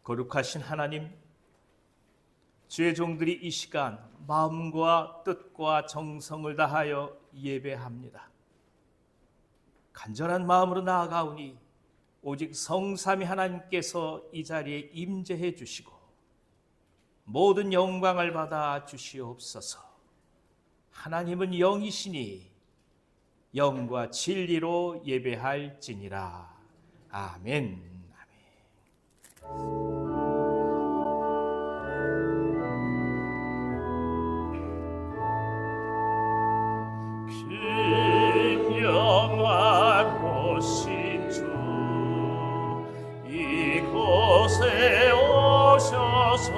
거룩하신 하나님, 주의 종들이 이 시간 마음과 뜻과 정성을 다하여 예배합니다. 간절한 마음으로 나아가오니 오직 성삼위 하나님께서 이 자리에 임재해 주시고 모든 영광을 받아 주시옵소서. 하나님은 영이시니 영과 진리로 예배할지니라. 아멘. 신령하신 주 이곳에 오셔서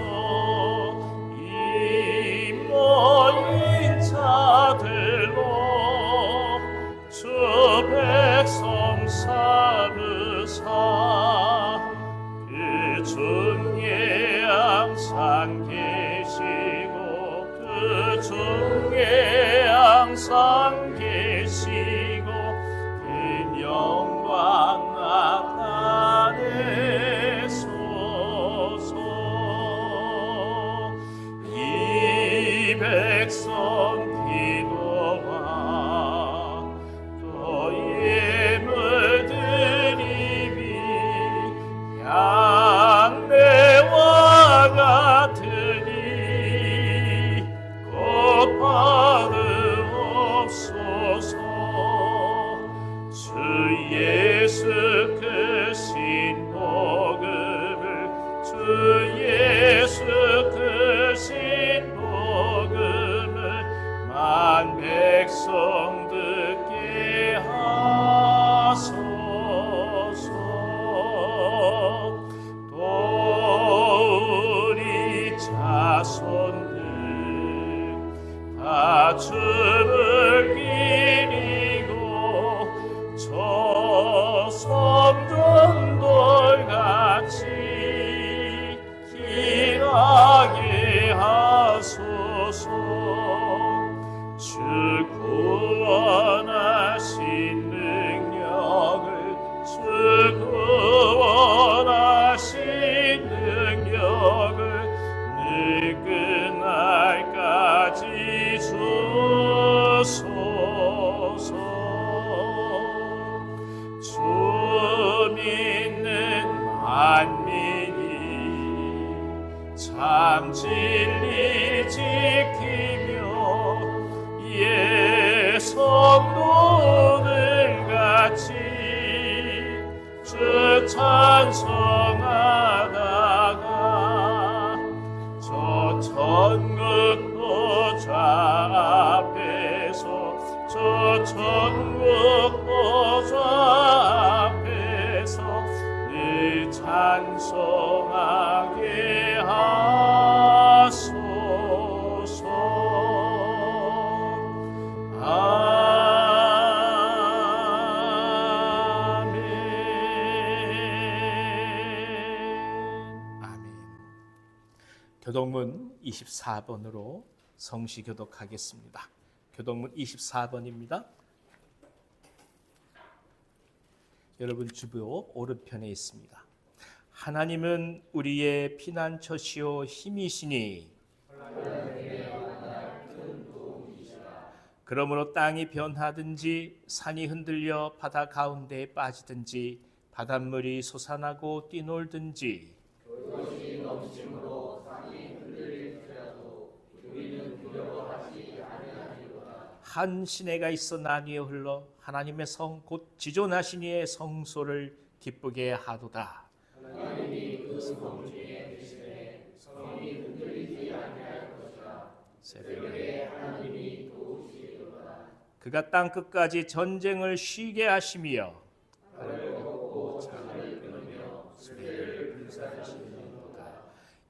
이 모인 자들로 주 백성 삼으사 그 중에 항상 계시고 그 중에 항상 계시고 그 영광 나타내소서. 이 백성 기도와 또 예물 드림이 향내와 같으니 곧 받으옵소서. 주 예수 그 신복음을 주 예수 그 신복음을 만 백성 듣게 하소서. 또 우리 자손들 다 주를 기리고 저 섬전돌같이 길하게 하소서. 주 구원하신 능력을 주 구원하신 능력을 늘 그날까지 주소서. 주 믿는 만민이 참 진리 지키며 예 성도들 같이 주 찬송하다가 저 천국 보좌 앞에서 저 천국 보좌 앞에서 늘 찬송하게 하소서. 교동문 24번으로 성시 교독하겠습니다. 교동문 24번입니다. 여러분 주보 오른편에 있습니다. 하나님은 우리의 피난처시오 힘이시니 그러므로 땅이 변하든지 산이 흔들려 바다 가운데에 빠지든지 바닷물이 솟아나고 뛰놀든지 한 시내가 있어 나뉘어 흘러 하나님의 성 곧 지존하신 이의 성소를 기쁘게 하도다. 하나님이 그 성 중에 계시되 성이 흔들리지 아니할 것이라. 새벽에 하나님이 도우시리로다. 그가 땅 끝까지 전쟁을 쉬게 하시며 달을 걷고 창을 끊으며 수레를 불사르시는도다.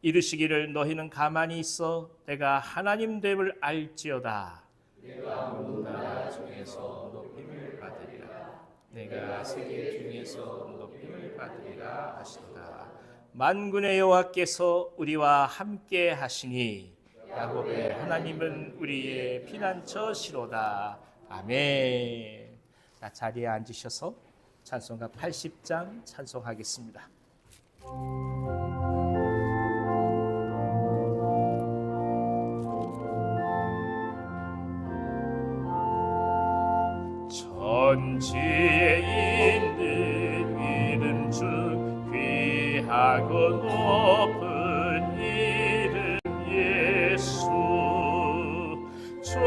이르시기를 너희는 가만히 있어 내가 하나님 됨을 알지어다. 내가 온 나라 중에서 높임을 받으리라. 내가 세계 중에서 높임을 받으리라 하신다. 만군의 여호와께서 우리와 함께 하시니 야곱의 하나님은 우리의 피난처시로다. 아멘. 자, 자리에 앉으셔서 찬송가 80장 찬송하겠습니다. 귀하고 높은 이름 예수. 주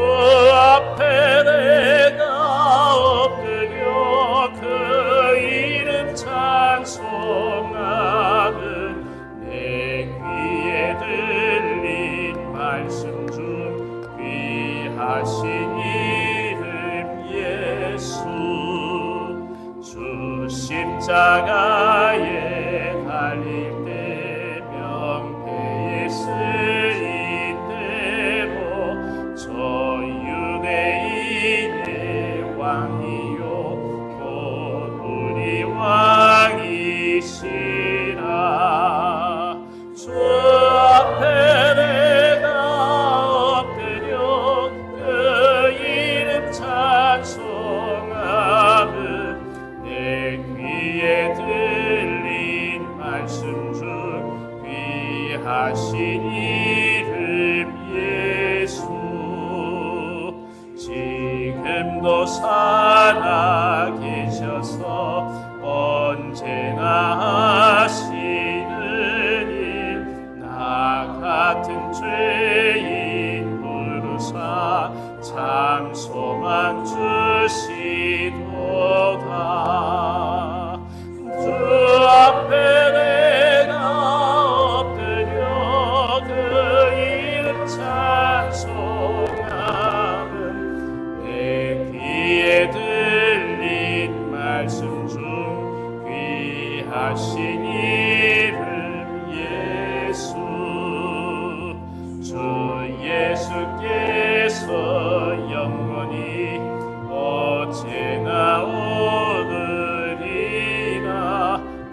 앞에 내가 엎드려 그 이름 찬송하는 내 귀에 들린 말씀 중 귀하신 이름 예수. 주 십자가에 달릴 때 명패에 쓰인 대로 저 유대인의 왕이요 곧 우리 왕이시라. 주 앞에 내가 엎드려 그 이름 찬송하는 내 귀에 들린 말씀 중 귀하신 이름 예수. 지금도 살아계셔서 언제나 하시는 일, 나 같은 죄인 부르사 참 소망 주시도다. 주 앞에 내가 엎드려 그 이름 찬송하는 내 귀에 들린 말씀 중 귀하신 이름 예수. 주 예수께서 영원히 어제나 오늘이나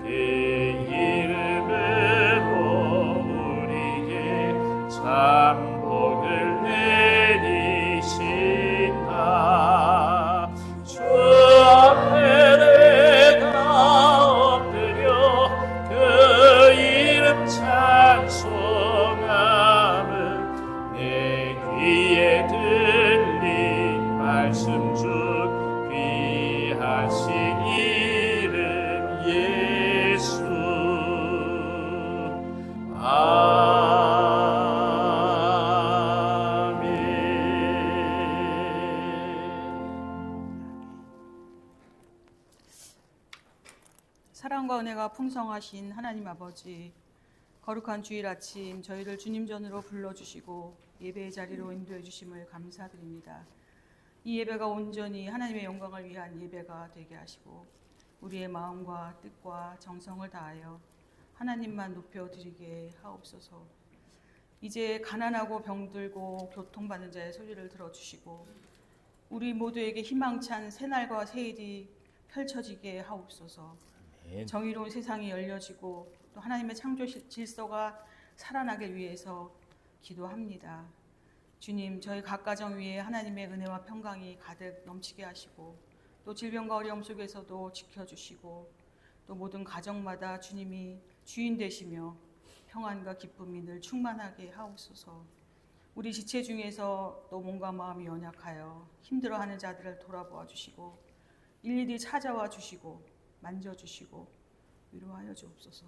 그 이름으로 우리에게 참 복을 내리신다. 주 앞에 내가 엎드려 그 이름 찬송하는 내 귀에 들린 말씀 중 귀하신 이름 예수. 사랑과 은혜가 풍성하신 하나님 아버지, 거룩한 주일 아침 저희를 주님 전으로 불러주시고 예배의 자리로 인도해 주심을 감사드립니다. 이 예배가 온전히 하나님의 영광을 위한 예배가 되게 하시고 우리의 마음과 뜻과 정성을 다하여 하나님만 높여드리게 하옵소서. 이제 가난하고 병들고 고통받는 자의 소리를 들어주시고 우리 모두에게 희망찬 새날과 새일이 펼쳐지게 하옵소서. 정의로운 세상이 열려지고 또 하나님의 창조 질서가 살아나기 위해서 기도합니다. 주님, 저희 각 가정 위에 하나님의 은혜와 평강이 가득 넘치게 하시고 또 질병과 어려움 속에서도 지켜주시고 또 모든 가정마다 주님이 주인 되시며 평안과 기쁨이 늘 충만하게 하옵소서. 우리 지체 중에서 또 몸과 마음이 연약하여 힘들어하는 자들을 돌아보아 주시고 일일이 찾아와 주시고 만져주시고 위로하여 주옵소서.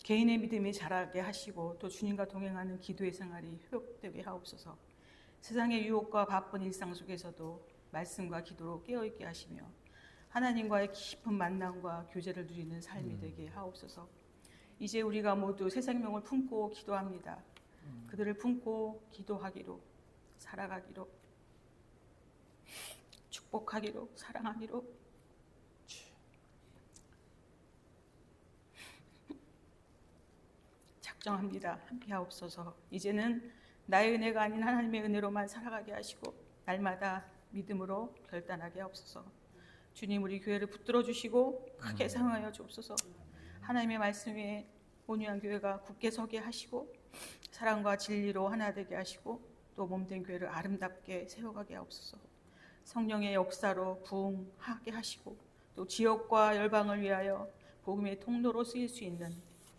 개인의 믿음이 자라게 하시고 또 주님과 동행하는 기도의 생활이 회복되게 하옵소서. 세상의 유혹과 바쁜 일상 속에서도 말씀과 기도로 깨어있게 하시며 하나님과의 깊은 만남과 교제를 누리는 삶이 되게 하옵소서. 이제 우리가 모두 새 생명을 품고 기도합니다. 그들을 품고 기도하기로, 살아가기로, 축복하기로, 사랑하기로 작정합니다. 함께 하옵소서. 이제는 나의 은혜가 아닌 하나님의 은혜로만 살아가게 하시고 날마다 믿음으로 결단하게 하옵소서. 주님, 우리 교회를 붙들어 주시고 크게 사용하여 주옵소서. 하나님의 말씀 위에 온유한 교회가 굳게 서게 하시고 사랑과 진리로 하나 되게 하시고 또 몸된 교회를 아름답게 세워가게 하옵소서. 성령의 역사로 부흥하게 하시고 또 지역과 열방을 위하여 복음의 통로로 쓰일 수 있는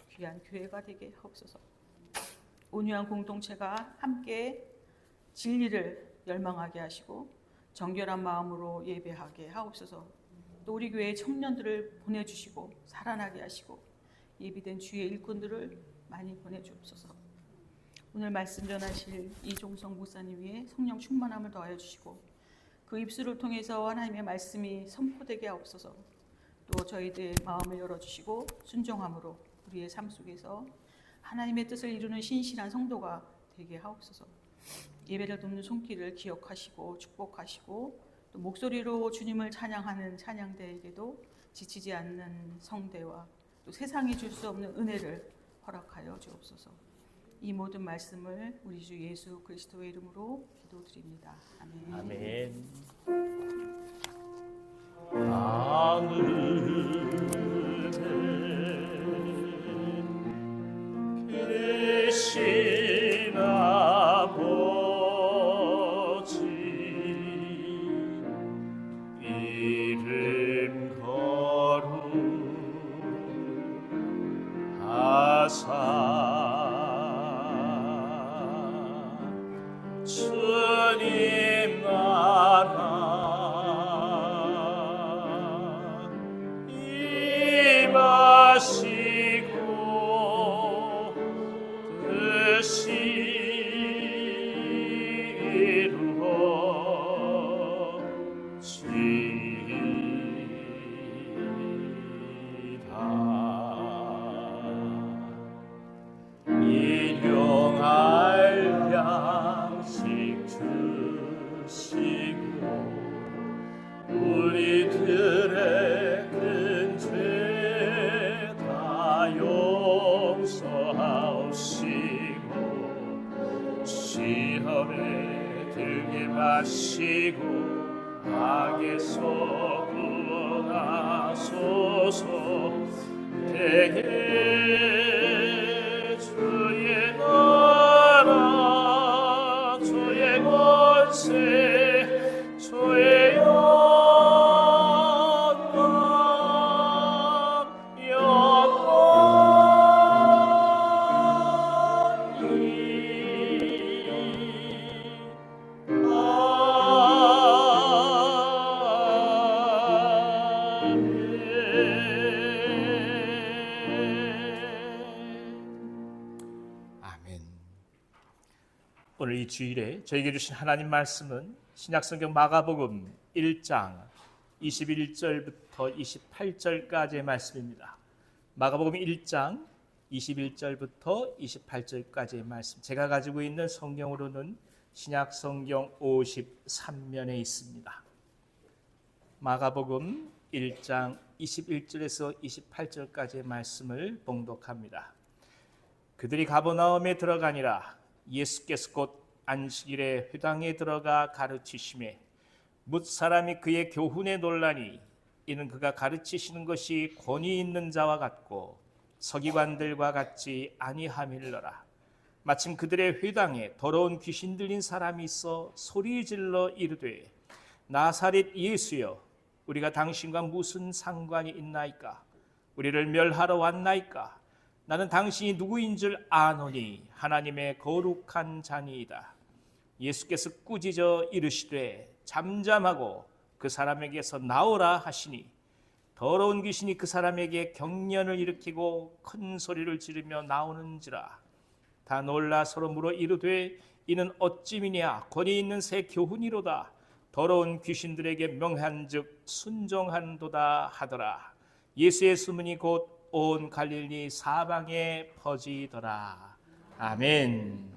귀한 교회가 되게 하옵소서. 온유한 공동체가 함께 진리를 열망하게 하시고 정결한 마음으로 예배하게 하옵소서. 또 우리 교회 청년들을 보내주시고 살아나게 하시고 예비된 주의 일꾼들을 많이 보내주옵소서. 오늘 말씀 전하실 이종성 목사님 위에 성령 충만함을 더하여 주시고 그 입술을 통해서 하나님의 말씀이 선포되게 하옵소서. 또 저희들의 마음을 열어주시고 순종함으로 우리의 삶 속에서 하나님의 뜻을 이루는 신실한 성도가 되게 하옵소서. 예배를 돕는 손길을 기억하시고 축복하시고 또 목소리로 주님을 찬양하는 찬양대에게도 지치지 않는 성대와 또 세상이 줄 수 없는 은혜를 허락하여 주옵소서. 이 모든 말씀을 우리 주 예수 그리스도의 이름으로 기도드립니다. 아멘. 아멘. 계신 아버지 이름 거룩하사 주님 나라 임하시고 뜻이 이루어지이다. 일용할 양식 주시고 우리들의 큰 죄 다 용서하옵시고 시험에 들게 마시고 악에서 구원하소서. 대개 주의 나라 주의 권세 주의 오늘 이 주일에 저에게 주신 하나님 말씀은 신약성경 마가복음 1장 21절부터 28절까지의 말씀입니다. 마가복음 1장 21절부터 28절까지의 말씀, 제가 가지고 있는 성경으로는 신약성경 53면에 있습니다. 마가복음 1장 21절에서 28절까지의 말씀을 봉독합니다. 그들이 가버나움에 들어가니라. 예수께서 곧 안식일에 회당에 들어가 가르치시매 뭇 사람이 그의 교훈에 놀라니 이는 그가 가르치시는 것이 권위 있는 자와 같고 서기관들과 같지 아니함일러라. 마침 그들의 회당에 더러운 귀신 들린 사람이 있어 소리질러 이르되 나사렛 예수여 우리가 당신과 무슨 상관이 있나이까? 우리를 멸하러 왔나이까? 나는 당신이 누구인 줄 아노니 하나님의 거룩한 자니이다. 예수께서 꾸짖어 이르시되 잠잠하고 그 사람에게서 나오라 하시니 더러운 귀신이 그 사람에게 경련을 일으키고 큰 소리를 지르며 나오는지라. 다 놀라 서로 물어 이르되 이는 어찌미냐? 권위 있는 새 교훈이로다. 더러운 귀신들에게 명한즉 순종한도다 하더라. 예수의 소문이 곧 온 갈릴리 사방에 퍼지더라. 아멘.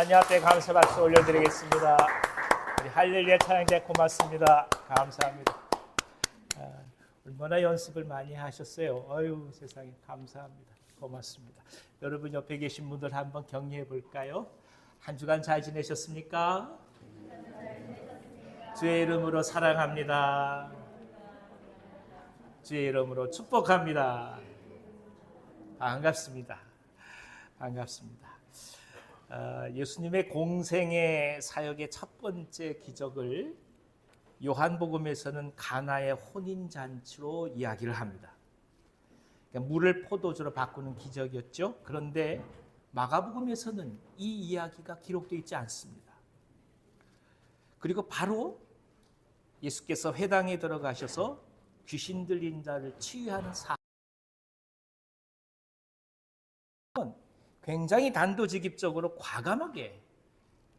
하나님 앞에 감사 박수 올려드리겠습니다. 우리 할렐루야 찬양대 고맙습니다. 감사합니다. 얼마나 연습을 많이 하셨어요. 아유 세상에 감사합니다. 고맙습니다. 여러분 옆에 계신 분들 한번 격려해 볼까요? 한 주간 잘 지내셨습니까? 주의 이름으로 사랑합니다. 주의 이름으로 축복합니다. 반갑습니다. 반갑습니다. 예수님의 공생의 사역의 첫 번째 기적을 요한복음에서는 가나의 혼인잔치로 이야기를 합니다. 그러니까 물을 포도주로 바꾸는 기적이었죠. 그런데 마가복음에서는 이 이야기가 기록되어 있지 않습니다. 그리고 바로 예수께서 회당에 들어가셔서 귀신 들린 자를 치유하는 사건, 굉장히 단도직입적으로 과감하게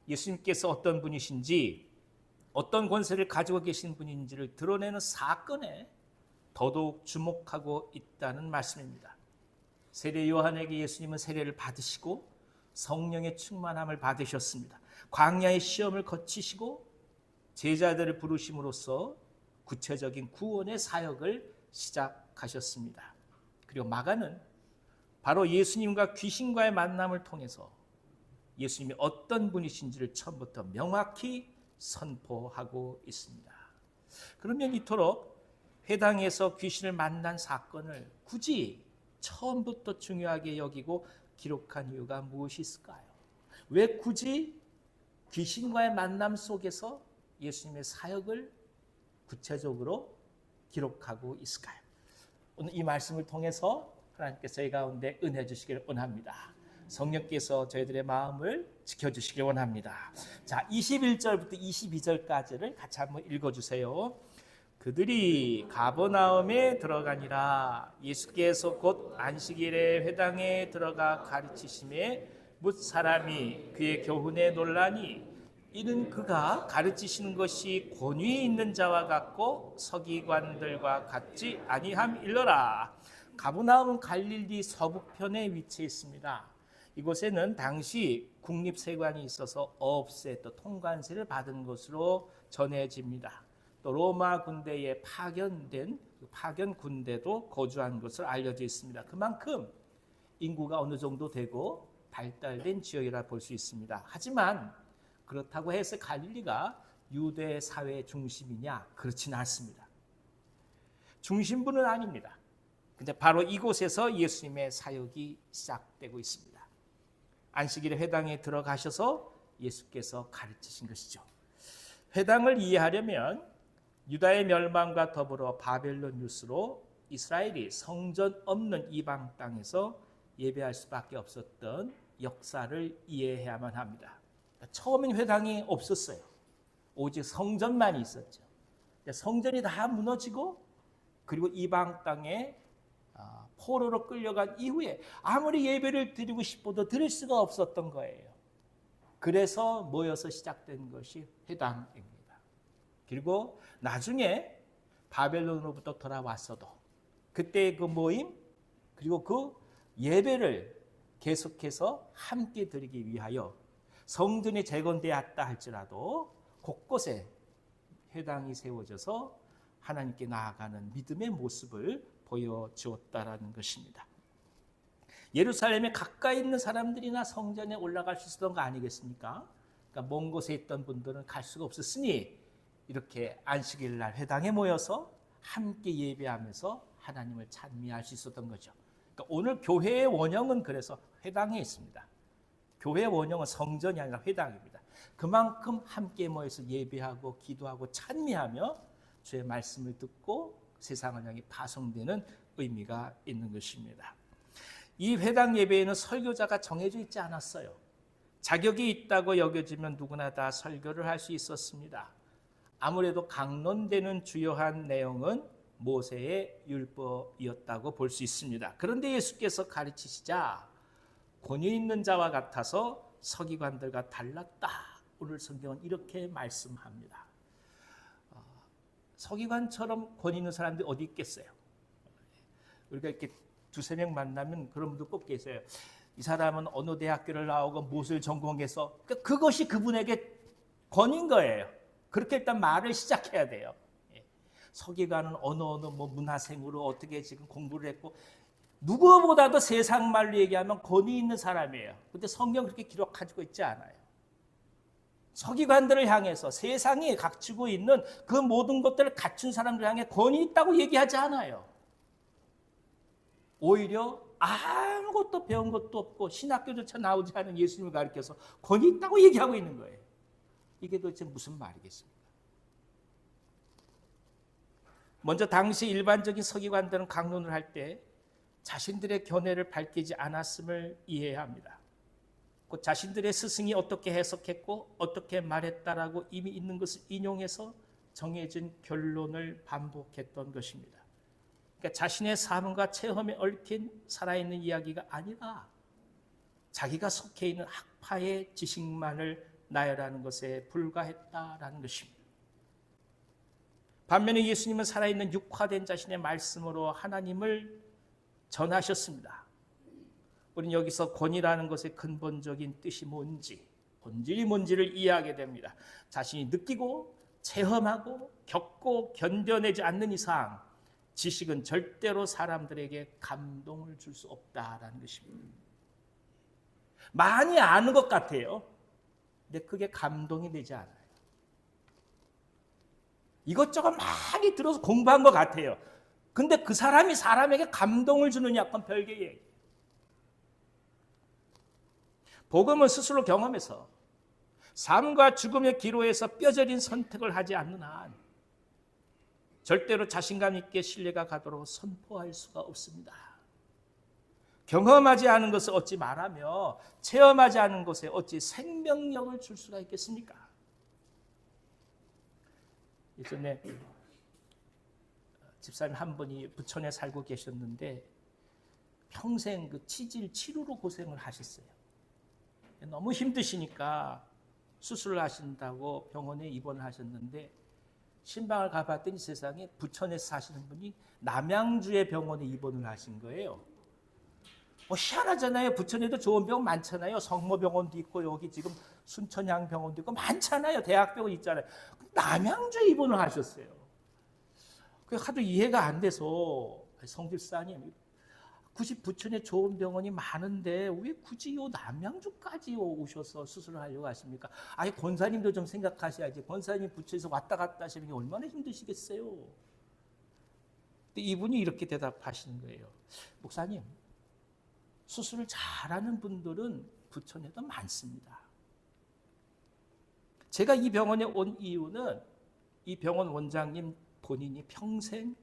예수님께서 어떤 분이신지 어떤 권세를 가지고 계신 분인지를 드러내는 사건에 더더욱 주목하고 있다는 말씀입니다. 세례 요한에게 예수님은 세례를 받으시고 성령의 충만함을 받으셨습니다. 광야의 시험을 거치시고 제자들을 부르심으로써 구체적인 구원의 사역을 시작하셨습니다. 그리고 마가는 바로 예수님과 귀신과의 만남을 통해서 예수님이 어떤 분이신지를 처음부터 명확히 선포하고 있습니다. 그러면 이토록 회당에서 귀신을 만난 사건을 굳이 처음부터 중요하게 여기고 기록한 이유가 무엇이 있을까요? 왜 굳이 귀신과의 만남 속에서 예수님의 사역을 구체적으로 기록하고 있을까요? 오늘 이 말씀을 통해서 하나님께서 저희 가운데 은혜 주시기를 원합니다. 성령께서 저희들의 마음을 지켜주시길 원합니다. 자, 21절부터 22절까지를 같이 한번 읽어주세요. 그들이 가버나움에 들어가니라. 예수께서 곧 안식일에 회당에 들어가 가르치심에 뭇 사람이 그의 교훈에 놀라니 이는 그가 가르치시는 것이 권위에 있는 자와 같고 서기관들과 같지 아니함일러라. 가버나움은 갈릴리 서북편에 위치해 있습니다. 이곳에는 당시 국립세관이 있어서 어업세 또 통관세를 받은 것으로 전해집니다. 또 로마 군대에 파견된 파견 군대도 거주한 것으로 알려져 있습니다. 그만큼 인구가 어느 정도 되고 발달된 지역이라 볼 수 있습니다. 하지만 그렇다고 해서 갈릴리가 유대 사회의 중심이냐? 그렇지는 않습니다. 중심부는 아닙니다. 근데 바로 이곳에서 예수님의 사역이 시작되고 있습니다. 안식일에 회당에 들어가셔서 예수께서 가르치신 것이죠. 회당을 이해하려면 유다의 멸망과 더불어 바벨론 유수로 이스라엘이 성전 없는 이방 땅에서 예배할 수밖에 없었던 역사를 이해해야만 합니다. 처음엔 회당이 없었어요. 오직 성전만 있었죠. 성전이 다 무너지고 그리고 이방 땅에 포로로 끌려간 이후에 아무리 예배를 드리고 싶어도 드릴 수가 없었던 거예요. 그래서 모여서 시작된 것이 회당입니다. 그리고 나중에 바벨론으로부터 돌아왔어도 그때의 그 모임 그리고 그 예배를 계속해서 함께 드리기 위하여 성전이 재건되었다 할지라도 곳곳에 회당이 세워져서 하나님께 나아가는 믿음의 모습을 보여주었다라는 것입니다. 예루살렘에 가까이 있는 사람들이나 성전에 올라갈 수 있었던 거 아니겠습니까? 그러니까 먼 곳에 있던 분들은 갈 수가 없었으니 이렇게 안식일 날 회당에 모여서 함께 예배하면서 하나님을 찬미할 수 있었던 거죠. 그러니까 오늘 교회의 원형은 그래서 회당에 있습니다. 교회의 원형은 성전이 아니라 회당입니다. 그만큼 함께 모여서 예배하고 기도하고 찬미하며 주의 말씀을 듣고 세상을 향해 파송되는 의미가 있는 것입니다. 이 회당 예배에는 설교자가 정해져 있지 않았어요. 자격이 있다고 여겨지면 누구나 다 설교를 할 수 있었습니다. 아무래도 강론되는 주요한 내용은 모세의 율법이었다고 볼 수 있습니다. 그런데 예수께서 가르치시자 권위 있는 자와 같아서 서기관들과 달랐다. 오늘 성경은 이렇게 말씀합니다. 서기관처럼 권위 있는 사람들이 어디 있겠어요? 우리가 이렇게 두세 명 만나면 그런 분도 꼭 계세요. 이 사람은 어느 대학교를 나오고 무엇을 전공해서 그것이 그분에게 권인 거예요. 그렇게 일단 말을 시작해야 돼요. 서기관은 어느 뭐 문화생으로 어떻게 지금 공부를 했고 누구보다도 세상 말로 얘기하면 권위 있는 사람이에요. 근데 성경 그렇게 기록하고 있지 않아요. 서기관들을 향해서 세상이 갖추고 있는 그 모든 것들을 갖춘 사람들 향해 권위 있다고 얘기하지 않아요. 오히려 아무것도 배운 것도 없고 신학교조차 나오지 않은 예수님을 가리켜서 권위 있다고 얘기하고 있는 거예요. 이게 도대체 무슨 말이겠습니까? 먼저 당시 일반적인 서기관들은 강론을 할 때 자신들의 견해를 밝히지 않았음을 이해해야 합니다. 곧 자신들의 스승이 어떻게 해석했고 어떻게 말했다라고 이미 있는 것을 인용해서 정해진 결론을 반복했던 것입니다. 그러니까 자신의 삶과 체험에 얽힌 살아있는 이야기가 아니라 자기가 속해 있는 학파의 지식만을 나열하는 것에 불과했다라는 것입니다. 반면에 예수님은 살아있는 육화된 자신의 말씀으로 하나님을 전하셨습니다. 우리는 여기서 권위라는 것의 근본적인 뜻이 뭔지, 본질이 뭔지를 이해하게 됩니다. 자신이 느끼고 체험하고 겪고 견뎌내지 않는 이상 지식은 절대로 사람들에게 감동을 줄 수 없다라는 것입니다. 많이 아는 것 같아요. 근데 그게 감동이 되지 않아요. 이것저것 많이 들어서 공부한 것 같아요. 근데 그 사람이 사람에게 감동을 주느냐 그건 별개의 얘기예요. 복음은 스스로 경험해서 삶과 죽음의 기로에서 뼈저린 선택을 하지 않는 한 절대로 자신감 있게 신뢰가 가도록 선포할 수가 없습니다. 경험하지 않은 것을 어찌 말하며 체험하지 않은 것에 어찌 생명력을 줄 수가 있겠습니까? 예전에 집사님 한 분이 부천에 살고 계셨는데 평생 그 치질 치료로 고생을 하셨어요. 너무 힘드시니까 수술을 하신다고 병원에 입원을 하셨는데 신방을 가봤더니 세상에 부천에서 사시는 분이 남양주의 병원에 입원을 하신 거예요. 희한하잖아요. 부천에도 좋은 병원 많잖아요. 성모병원도 있고 여기 지금 순천향병원도 있고 많잖아요. 대학병원 있잖아요. 남양주에 입원을 하셨어요. 그게 하도 이해가 안 돼서 성집사님 굳이 부천에 좋은 병원이 많은데 왜 굳이 요 남양주까지 오셔서 수술을 하려고 하십니까? 아니 권사님도 좀 생각하셔야지. 권사님이 부천에서 왔다 갔다 하시는 게 얼마나 힘드시겠어요. 근데 이분이 이렇게 대답하시는 거예요. 목사님, 수술을 잘하는 분들은 부천에도 많습니다. 제가 이 병원에 온 이유는 이 병원 원장님 본인이 평생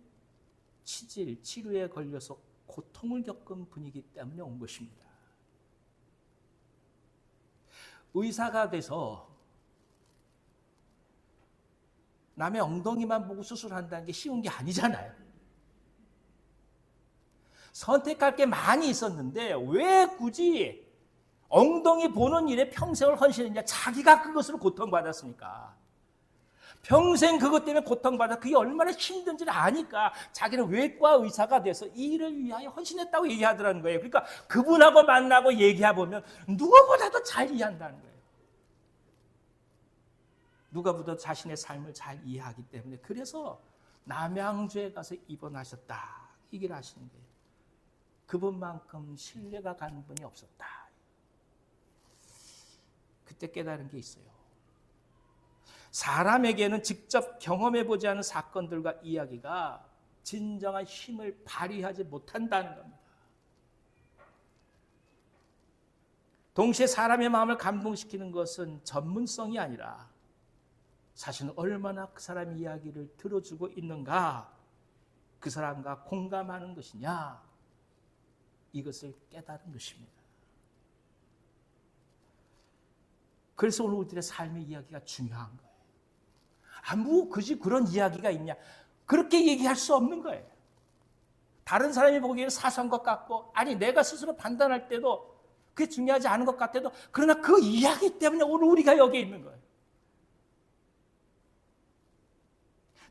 치질, 치료에 걸려서 고통을 겪은 분이기 때문에 온 것입니다. 의사가 돼서 남의 엉덩이만 보고 수술한다는 게 쉬운 게 아니잖아요. 선택할 게 많이 있었는데 왜 굳이 엉덩이 보는 일에 평생을 헌신했냐? 자기가 그것으로 고통받았으니까. 평생 그것 때문에 고통받아 그게 얼마나 힘든지를 아니까 자기는 외과 의사가 돼서 이 일을 위하여 헌신했다고 얘기하더라는 거예요. 그러니까 그분하고 만나고 얘기해보면 누구보다도 잘 이해한다는 거예요. 누가보다 자신의 삶을 잘 이해하기 때문에 그래서 남양주에 가서 입원하셨다 얘기를 하시는 거예요. 그분만큼 신뢰가 가는 분이 없었다. 그때 깨달은 게 있어요. 사람에게는 직접 경험해보지 않은 사건들과 이야기가 진정한 힘을 발휘하지 못한다는 겁니다. 동시에 사람의 마음을 감동시키는 것은 전문성이 아니라 사실은 얼마나 그 사람의 이야기를 들어주고 있는가, 그 사람과 공감하는 것이냐, 이것을 깨달은 것입니다. 그래서 오늘 우리들의 삶의 이야기가 중요한 거예요. 뭐 그지 그런 이야기가 있냐? 그렇게 얘기할 수 없는 거예요. 다른 사람이 보기에는 사소한 것 같고, 아니 내가 스스로 판단할 때도 그게 중요하지 않은 것 같아도, 그러나 그 이야기 때문에 오늘 우리가 여기 있는 거예요.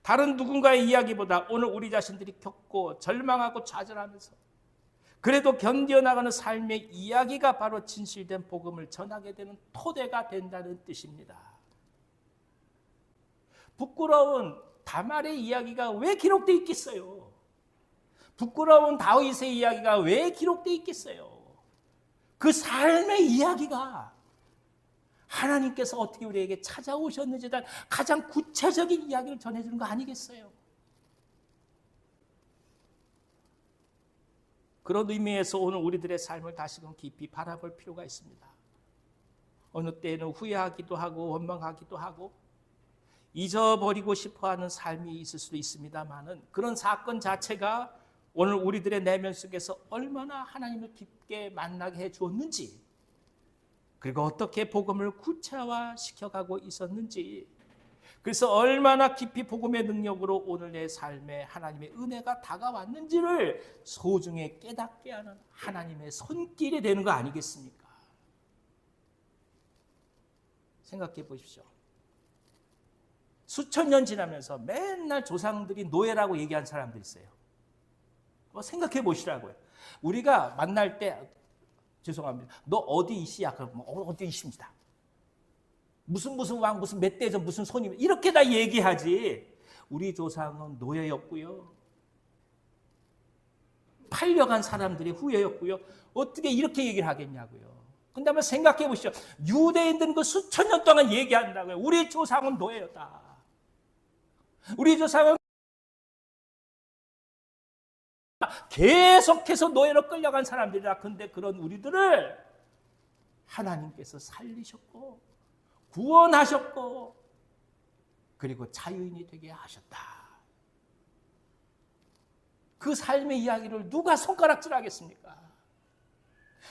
다른 누군가의 이야기보다 오늘 우리 자신들이 겪고 절망하고 좌절하면서 그래도 견뎌나가는 삶의 이야기가 바로 진실된 복음을 전하게 되는 토대가 된다는 뜻입니다. 부끄러운 다말의 이야기가 왜 기록되어 있겠어요? 부끄러운 다윗의 이야기가 왜 기록되어 있겠어요? 그 삶의 이야기가 하나님께서 어떻게 우리에게 찾아오셨는지에 대한 가장 구체적인 이야기를 전해주는 거 아니겠어요? 그런 의미에서 오늘 우리들의 삶을 다시금 깊이 바라볼 필요가 있습니다. 어느 때에는 후회하기도 하고 원망하기도 하고 잊어버리고 싶어하는 삶이 있을 수도 있습니다만은 그런 사건 자체가 오늘 우리들의 내면 속에서 얼마나 하나님을 깊게 만나게 해주었는지, 그리고 어떻게 복음을 구체화시켜가고 있었는지, 그래서 얼마나 깊이 복음의 능력으로 오늘 내 삶에 하나님의 은혜가 다가왔는지를 소중히 깨닫게 하는 하나님의 손길이 되는 거 아니겠습니까? 생각해 보십시오. 수천 년 지나면서 맨날 조상들이 노예라고 얘기한 사람들이 있어요. 생각해 보시라고요. 우리가 만날 때 죄송합니다. 너 어디 이시야? 그럼 어디 이십니다. 무슨 왕 무슨 몇 대전 무슨 손님 이렇게 다 얘기하지. 우리 조상은 노예였고요. 팔려간 사람들이 후예였고요. 어떻게 이렇게 얘기를 하겠냐고요. 근데 한번 생각해 보시죠. 유대인들은 그 수천 년 동안 얘기한다고요. 우리 조상은 노예였다. 우리 조상은 계속해서 노예로 끌려간 사람들이라. 근데 그런 우리들을 하나님께서 살리셨고 구원하셨고 그리고 자유인이 되게 하셨다. 그 삶의 이야기를 누가 손가락질하겠습니까?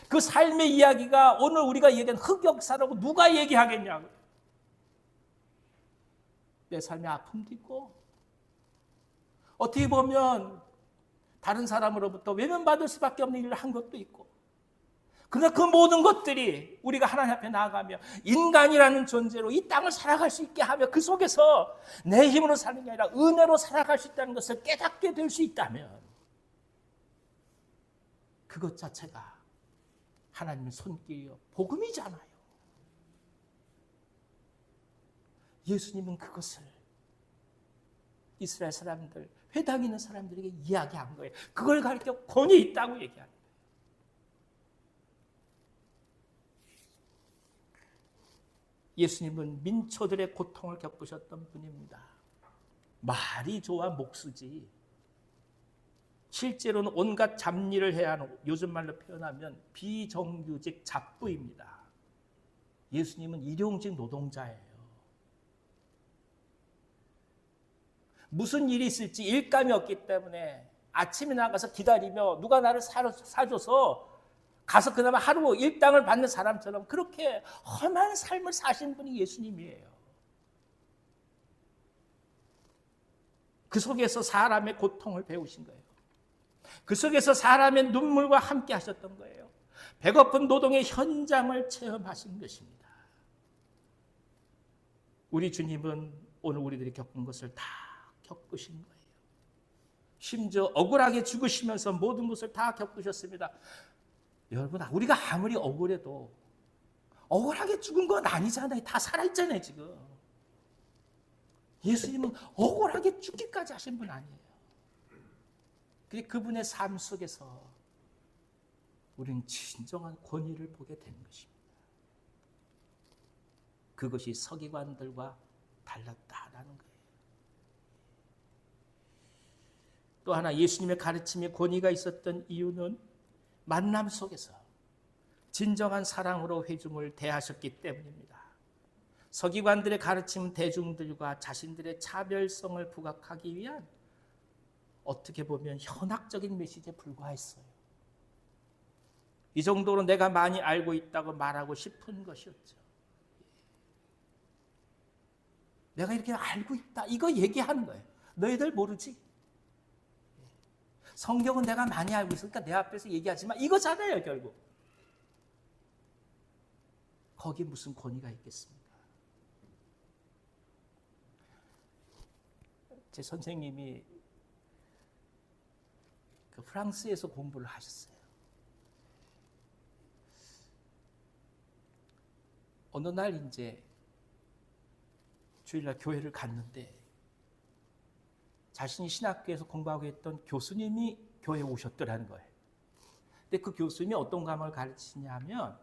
그 삶의 이야기가 오늘 우리가 얘기한 흑역사라고 누가 얘기하겠냐고요. 내 삶의 아픔도 있고 어떻게 보면 다른 사람으로부터 외면받을 수밖에 없는 일을 한 것도 있고, 그러나 그 모든 것들이 우리가 하나님 앞에 나아가며 인간이라는 존재로 이 땅을 살아갈 수 있게 하며 그 속에서 내 힘으로 사는 게 아니라 은혜로 살아갈 수 있다는 것을 깨닫게 될 수 있다면 그것 자체가 하나님의 손길이요 복음이잖아요. 예수님은 그것을 이스라엘 사람들, 회당 있는 사람들에게 이야기한 거예요. 그걸 가르쳐 권위 있다고 얘기하는 거예요. 예수님은 민초들의 고통을 겪으셨던 분입니다. 말이 좋아 목수지. 실제로는 온갖 잡일을 해야 하는, 요즘 말로 표현하면 비정규직 잡부입니다. 예수님은 일용직 노동자예요. 무슨 일이 있을지 일감이 없기 때문에 아침에 나가서 기다리며 누가 나를 사줘서 가서 그나마 하루 일당을 받는 사람처럼 그렇게 험한 삶을 사신 분이 예수님이에요. 그 속에서 사람의 고통을 배우신 거예요. 그 속에서 사람의 눈물과 함께 하셨던 거예요. 배고픈 노동의 현장을 체험하신 것입니다. 우리 주님은 오늘 우리들이 겪은 것을 다 겪으신 거예요. 심지어 억울하게 죽으시면서 모든 것을 다 겪으셨습니다. 여러분, 우리가 아무리 억울해도 억울하게 죽은 건 아니잖아요. 다 살아있잖아요, 지금. 예수님은 억울하게 죽기까지 하신 분 아니에요. 그분의 삶 속에서 우리는 진정한 권위를 보게 된 것입니다. 그것이 서기관들과 달랐다라는 거예요. 또 하나 예수님의 가르침에 권위가 있었던 이유는 만남 속에서 진정한 사랑으로 회중을 대하셨기 때문입니다. 서기관들의 가르침은 대중들과 자신들의 차별성을 부각하기 위한 어떻게 보면 현학적인 메시지에 불과했어요. 이 정도로 내가 많이 알고 있다고 말하고 싶은 것이었죠. 내가 이렇게 알고 있다 이거 얘기하는 거예요. 너희들 모르지? 성경은 내가 많이 알고 있으니까 내 앞에서 얘기하지만 이거잖아요, 결국. 거기 무슨 권위가 있겠습니까? 제 선생님이 프랑스에서 공부를 하셨어요. 어느 날 이제 주일날 교회를 갔는데 자신이 신학교에서 공부하고 있던 교수님이 교회에 오셨더라는 거예요. 근데 그 교수님이 어떤 과목을 가르치냐면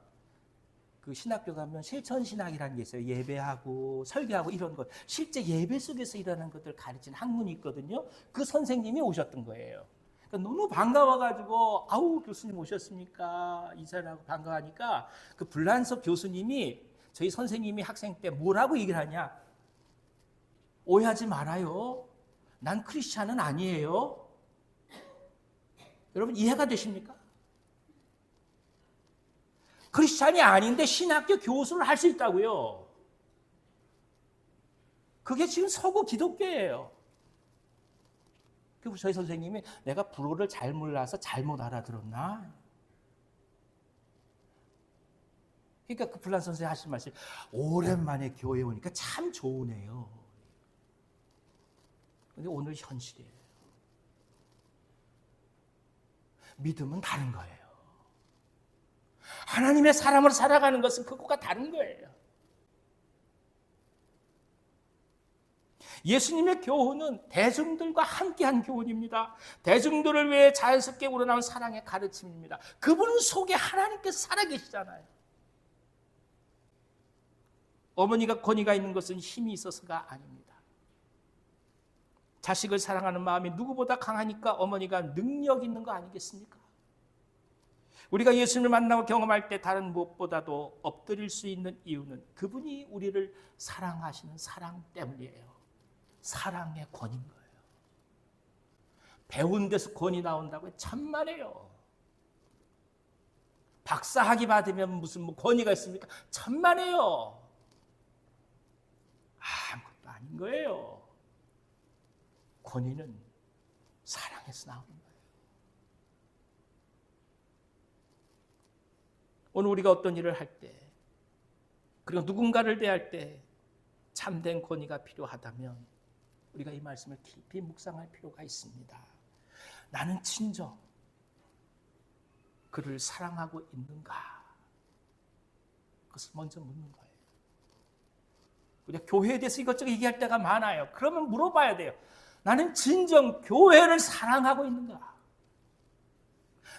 그 신학교 가면 실천신학이라는 게 있어요. 예배하고 설교하고 이런 것. 실제 예배 속에서 일어나는 것들을 가르치는 학문이 있거든요. 그 선생님이 오셨던 거예요. 그러니까 너무 반가워가지고 아우 교수님 오셨습니까? 인사를 하고 반가워하니까 그 불란서 교수님이 저희 선생님이 학생 때 뭐라고 얘기를 하냐. 오해하지 말아요. 난 크리스찬은 아니에요. 여러분 이해가 되십니까? 크리스찬이 아닌데 신학교 교수를 할 수 있다고요. 그게 지금 서구 기독교예요. 그리고 저희 선생님이 내가 불어를 잘 몰라서 잘못 알아들었나? 그러니까 그 불란 선생님 하신 말씀, 오랜만에 교회에 오니까 참 좋으네요. 근데 오늘 현실이에요. 믿음은 다른 거예요. 하나님의 사람으로 살아가는 것은 그것과 다른 거예요. 예수님의 교훈은 대중들과 함께한 교훈입니다. 대중들을 위해 자연스럽게 우러나온 사랑의 가르침입니다. 그분 속에 하나님께서 살아계시잖아요. 어머니가 권위가 있는 것은 힘이 있어서가 아닙니다. 자식을 사랑하는 마음이 누구보다 강하니까 어머니가 능력 있는 거 아니겠습니까? 우리가 예수님을 만나고 경험할 때 다른 무엇보다도 엎드릴 수 있는 이유는 그분이 우리를 사랑하시는 사랑 때문이에요. 사랑의 권인 거예요. 배운 데서 권위 나온다고 천만에요. 박사학위 받으면 무슨 뭐 권위가 있습니까? 천만에요. 아무것도 아닌 거예요. 권위는 사랑에서 나오는 거예요. 오늘 우리가 어떤 일을 할 때, 그리고 누군가를 대할 때 참된 권위가 필요하다면 우리가 이 말씀을 깊이 묵상할 필요가 있습니다. 나는 진정 그를 사랑하고 있는가? 그것을 먼저 묻는 거예요. 우리가 교회에 대해서 이것저것 얘기할 때가 많아요. 그러면 물어봐야 돼요. 나는 진정 교회를 사랑하고 있는가?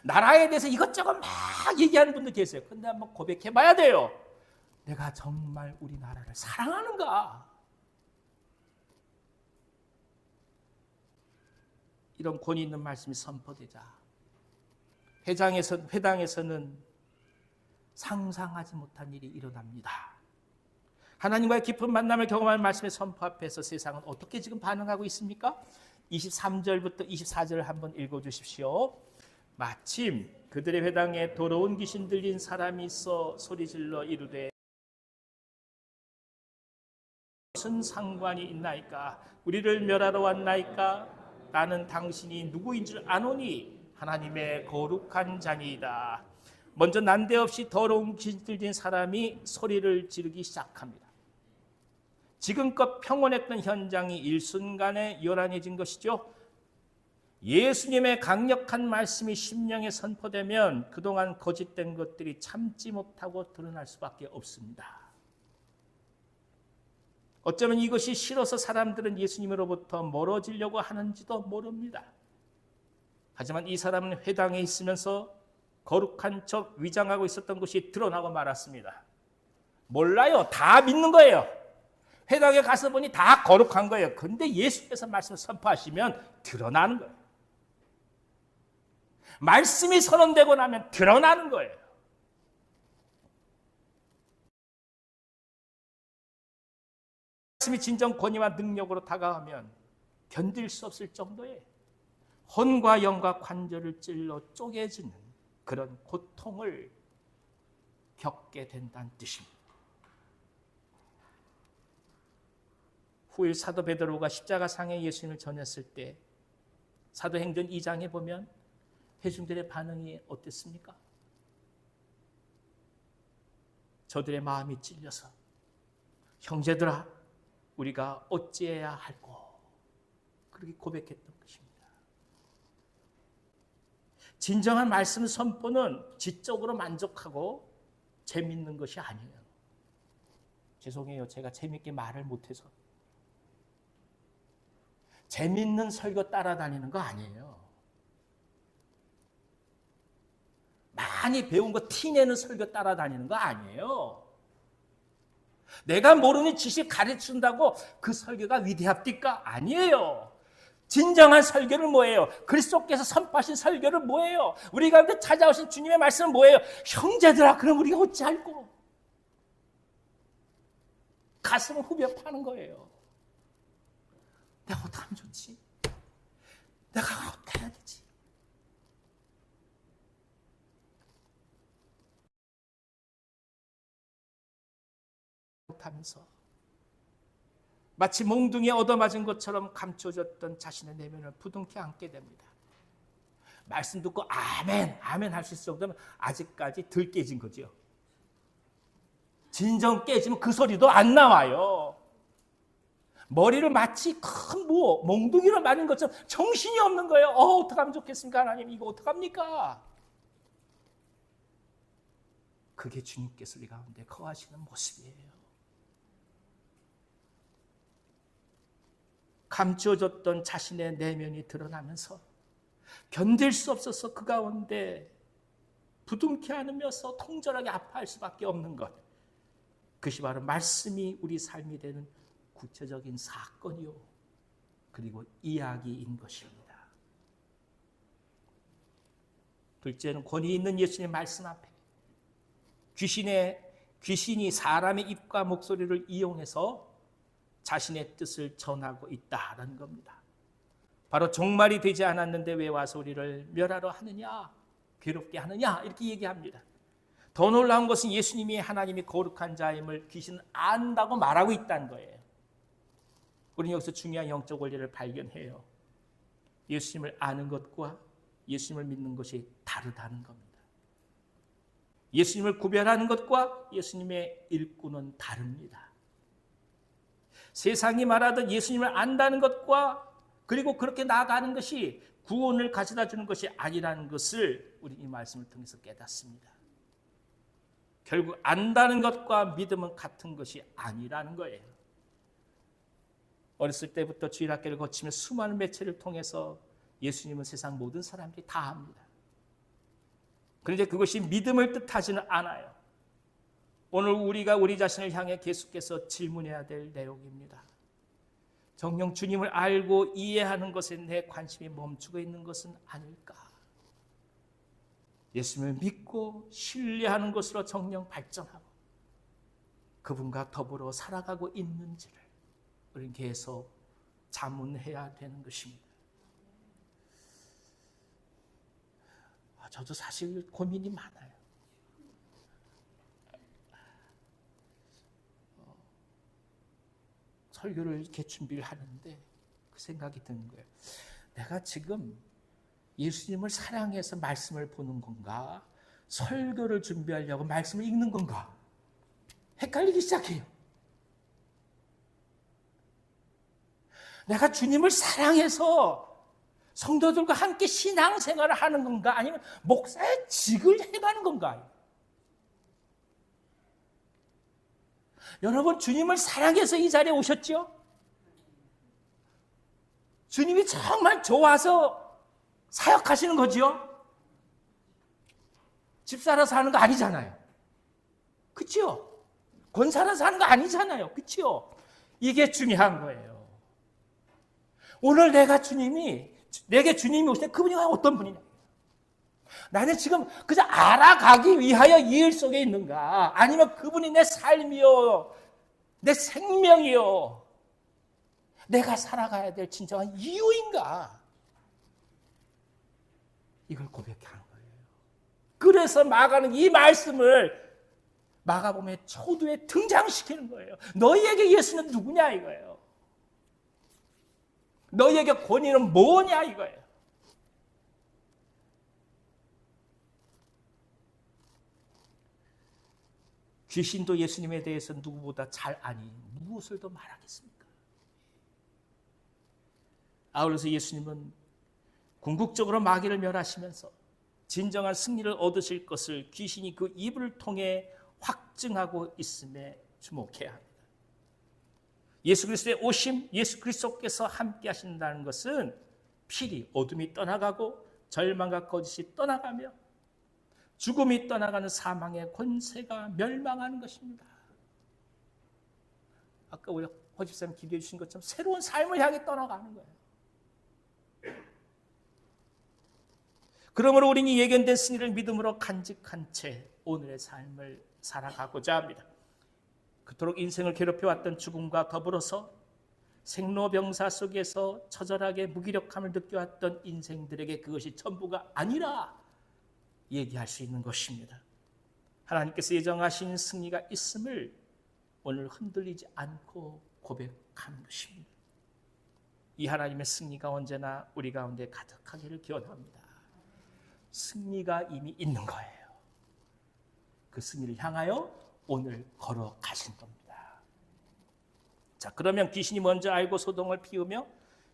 나라에 대해서 이것저것 막 얘기하는 분들 계세요. 근데 한번 고백해 봐야 돼요. 내가 정말 우리나라를 사랑하는가? 이런 권위 있는 말씀이 선포되자 회당에서는 상상하지 못한 일이 일어납니다. 하나님과의 깊은 만남을 경험한 말씀의 선포 앞에서 세상은 어떻게 지금 반응하고 있습니까? 23절부터 24절을 한번 읽어주십시오. 마침 그들의 회당에 더러운 귀신 들린 사람이 있어 소리질러 이르되 무슨 상관이 있나이까? 우리를 멸하러 왔나이까? 나는 당신이 누구인 줄 아노니 하나님의 거룩한 자니이다. 먼저 난데없이 더러운 귀신 들린 사람이 소리를 지르기 시작합니다. 지금껏 평온했던 현장이 일순간에 요란해진 것이죠. 예수님의 강력한 말씀이 심령에 선포되면 그동안 거짓된 것들이 참지 못하고 드러날 수밖에 없습니다. 어쩌면 이것이 싫어서 사람들은 예수님으로부터 멀어지려고 하는지도 모릅니다. 하지만 이 사람은 회당에 있으면서 거룩한 척 위장하고 있었던 것이 드러나고 말았습니다. 몰라요. 다 믿는 거예요. 회당에 가서 보니 다 거룩한 거예요. 그런데 예수께서 말씀을 선포하시면 드러나는 거예요. 말씀이 선언되고 나면 드러나는 거예요. 말씀이 진정 권위와 능력으로 다가오면 견딜 수 없을 정도의 혼과 영과 관절을 찔러 쪼개지는 그런 고통을 겪게 된다는 뜻입니다. 후일 사도 베드로가 십자가상에 예수님을 전했을 때 사도행전 2장에 보면 회중들의 반응이 어땠습니까? 저들의 마음이 찔려서 형제들아 우리가 어찌해야 할꼬 그렇게 고백했던 것입니다. 진정한 말씀 선포는 지적으로 만족하고 재밌는 것이 아니에요. 죄송해요. 제가 재밌게 말을 못해서. 재밌는 설교 따라다니는 거 아니에요. 많이 배운 거 티내는 설교 따라다니는 거 아니에요. 내가 모르는 지식 가르친다고 그 설교가 위대합니까? 아니에요. 진정한 설교는 뭐예요? 그리스도께서 선포하신 설교는 뭐예요? 우리 가운데 찾아오신 주님의 말씀은 뭐예요? 형제들아, 그럼 우리가 어찌할꼬? 가슴을 후벼 파는 거예요. 내가 어떻게 하면 좋지? 내가 어떻게 해야 되지? 못하면서 마치 몽둥이에 얻어맞은 것처럼 감춰졌던 자신의 내면을 부둥켜 안게 됩니다. 말씀 듣고 아멘, 아멘 할 수 있을 정도면 아직까지 덜 깨진 거죠. 진정 깨지면 그 소리도 안 나와요. 머리를 마치 큰 몽둥이로 맞은 것처럼 정신이 없는 거예요. 어떻게 하면 좋겠습니까? 하나님, 이거 어떡합니까? 그게 주님께서 우리 가운데 거하시는 모습이에요. 감추어졌던 자신의 내면이 드러나면서 견딜 수 없어서 그 가운데 부둥켜 안으면서 통절하게 아파할 수밖에 없는 것. 그것이 바로 말씀이 우리 삶이 되는 구체적인 사건이요. 그리고 이야기인 것입니다. 둘째는 권위 있는 예수님의 말씀 앞에 귀신이 사람의 입과 목소리를 이용해서 자신의 뜻을 전하고 있다라는 겁니다. 바로 종말이 되지 않았는데 왜 와서 우리를 멸하러 하느냐, 괴롭게 하느냐 이렇게 얘기합니다. 더 놀라운 것은 예수님이 하나님이 거룩한 자임을 귀신은 안다고 말하고 있다는 거예요. 우리는 여기서 중요한 영적 원리를 발견해요. 예수님을 아는 것과 예수님을 믿는 것이 다르다는 겁니다. 예수님을 구별하는 것과 예수님의 일꾼은 다릅니다. 세상이 말하던 예수님을 안다는 것과 그리고 그렇게 나아가는 것이 구원을 가져다 주는 것이 아니라는 것을 우리 이 말씀을 통해서 깨닫습니다. 결국 안다는 것과 믿음은 같은 것이 아니라는 거예요. 어렸을 때부터 주일학교를 거치며 수많은 매체를 통해서 예수님은 세상 모든 사람들이 다 압니다. 그런데 그것이 믿음을 뜻하지는 않아요. 오늘 우리가 우리 자신을 향해 계속해서 질문해야 될 내용입니다. 정녕 주님을 알고 이해하는 것에 내 관심이 멈추고 있는 것은 아닐까? 예수님을 믿고 신뢰하는 것으로 정녕 발전하고 그분과 더불어 살아가고 있는지를 우리는 계속 자문해야 되는 것입니다. 저도 사실 고민이 많아요. 설교를 이렇게 준비를 하는데 그 생각이 드는 거예요. 내가 지금 예수님을 사랑해서 말씀을 보는 건가? 설교를 준비하려고 말씀을 읽는 건가? 헷갈리기 시작해요. 내가 주님을 사랑해서 성도들과 함께 신앙생활을 하는 건가? 아니면 목사의 직을 해가는 건가? 여러분, 주님을 사랑해서 이 자리에 오셨죠? 주님이 정말 좋아서 사역하시는 거죠? 집사라서 하는 거 아니잖아요. 그치요? 권사라서 하는 거 아니잖아요. 그치요? 이게 중요한 거예요. 오늘 내게 주님이 오실 때 그분이 어떤 분이냐? 나는 지금 그저 알아가기 위하여 이 일 속에 있는가? 아니면 그분이 내 삶이요, 내 생명이요, 내가 살아가야 될 진정한 이유인가? 이걸 고백해 하는 거예요. 그래서 마가는 이 말씀을 마가복음의 초두에 등장시키는 거예요. 너희에게 예수는 누구냐 이거예요. 너희에게 권위는 뭐냐 이거예요. 귀신도 예수님에 대해서 누구보다 잘 아니 무엇을 더 말하겠습니까? 아울러서 예수님은 궁극적으로 마귀를 멸하시면서 진정한 승리를 얻으실 것을 귀신이 그 입을 통해 확증하고 있음에 주목해야 합니다. 예수 그리스도의 오심, 예수 그리스도께서 함께 하신다는 것은 필히 어둠이 떠나가고 절망과 거짓이 떠나가며 죽음이 떠나가는 사망의 권세가 멸망하는 것입니다. 아까 우리 허집사님 기도해 주신 것처럼 새로운 삶을 향해 떠나가는 거예요. 그러므로 우리는 예견된 승리를 믿음으로 간직한 채 오늘의 삶을 살아가고자 합니다. 그토록 인생을 괴롭혀왔던 죽음과 더불어서 생로병사 속에서 처절하게 무기력함을 느껴왔던 인생들에게 그것이 전부가 아니라 얘기할 수 있는 것입니다. 하나님께서 예정하신 승리가 있음을 오늘 흔들리지 않고 고백하는 것입니다. 이 하나님의 승리가 언제나 우리 가운데 가득하기를 기원합니다. 승리가 이미 있는 거예요. 그 승리를 향하여 오늘 걸어가신 겁니다. 자, 그러면 귀신이 먼저 알고 소동을 피우며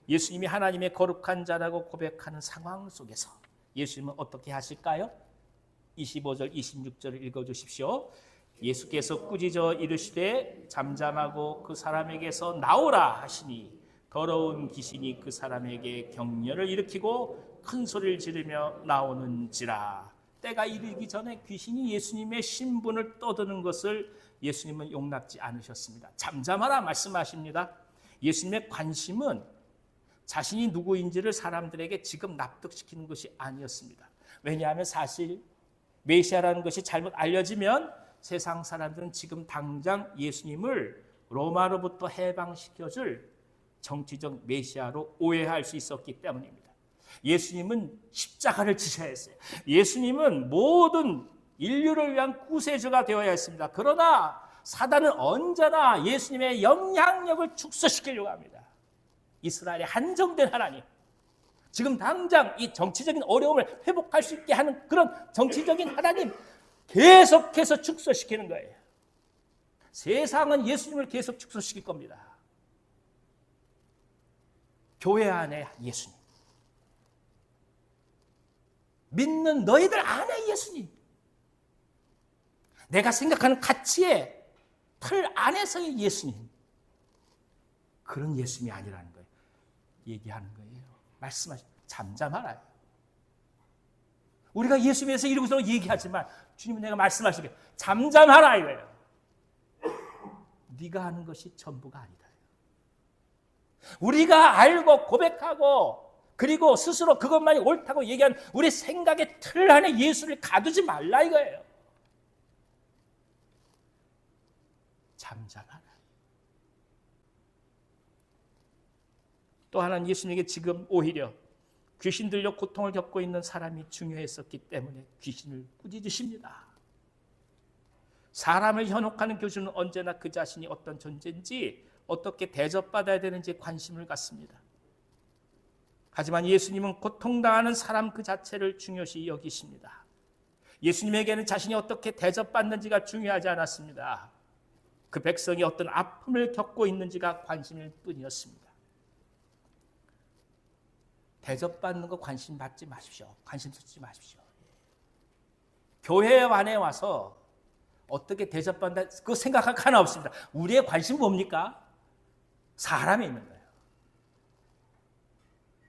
예수님이 하나님의 거룩한 자라고 고백하는 상황 속에서 예수님은 어떻게 하실까요? 25절, 26절을 읽어주십시오. 예수께서 꾸짖어 이르시되 잠잠하고 그 사람에게서 나오라 하시니 더러운 귀신이 그 사람에게 격려를 일으키고 큰 소리를 지르며 나오는지라. 때가 이르기 전에 귀신이 예수님의 신분을 떠드는 것을 예수님은 용납지 않으셨습니다. 잠잠하라 말씀하십니다. 예수님의 관심은 자신이 누구인지를 사람들에게 지금 납득시키는 것이 아니었습니다. 왜냐하면 사실 메시아라는 것이 잘못 알려지면 세상 사람들은 지금 당장 예수님을 로마로부터 해방시켜줄 정치적 메시아로 오해할 수 있었기 때문입니다. 예수님은 십자가를 지셔야 했어요. 예수님은 모든 인류를 위한 구세주가 되어야 했습니다. 그러나 사단은 언제나 예수님의 영향력을 축소시키려고 합니다. 이스라엘의 한정된 하나님, 지금 당장 이 정치적인 어려움을 회복할 수 있게 하는 그런 정치적인 하나님 계속해서 축소시키는 거예요. 세상은 예수님을 계속 축소시킬 겁니다. 교회 안에 예수님, 믿는 너희들 안에 예수님, 내가 생각하는 가치의 틀 안에서의 예수님, 그런 예수님이 아니라는 거예요. 얘기하는 거예요. 말씀하시 잠잠하라. 우리가 예수님에서 이러고서 얘기하지만 주님은 내가 말씀하시게 잠잠하라 이거예요. 네가 하는 것이 전부가 아니다. 우리가 알고 고백하고 그리고 스스로 그것만이 옳다고 얘기한 우리 생각의 틀 안에 예수를 가두지 말라 이거예요. 잠잠하라. 또 하나는 예수님에게 지금 오히려 귀신 들려 고통을 겪고 있는 사람이 중요했었기 때문에 귀신을 꾸짖으십니다. 사람을 현혹하는 교주는 언제나 그 자신이 어떤 존재인지 어떻게 대접받아야 되는지 관심을 갖습니다. 하지만 예수님은 고통당하는 사람 그 자체를 중요시 여기십니다. 예수님에게는 자신이 어떻게 대접받는지가 중요하지 않았습니다. 그 백성이 어떤 아픔을 겪고 있는지가 관심일 뿐이었습니다. 대접받는 거 관심 받지 마십시오. 관심 쏟지 마십시오. 교회 안에 와서 어떻게 대접받는다 그거 생각할 거 하나 없습니다. 우리의 관심은 뭡니까? 사람에 있는 거예요.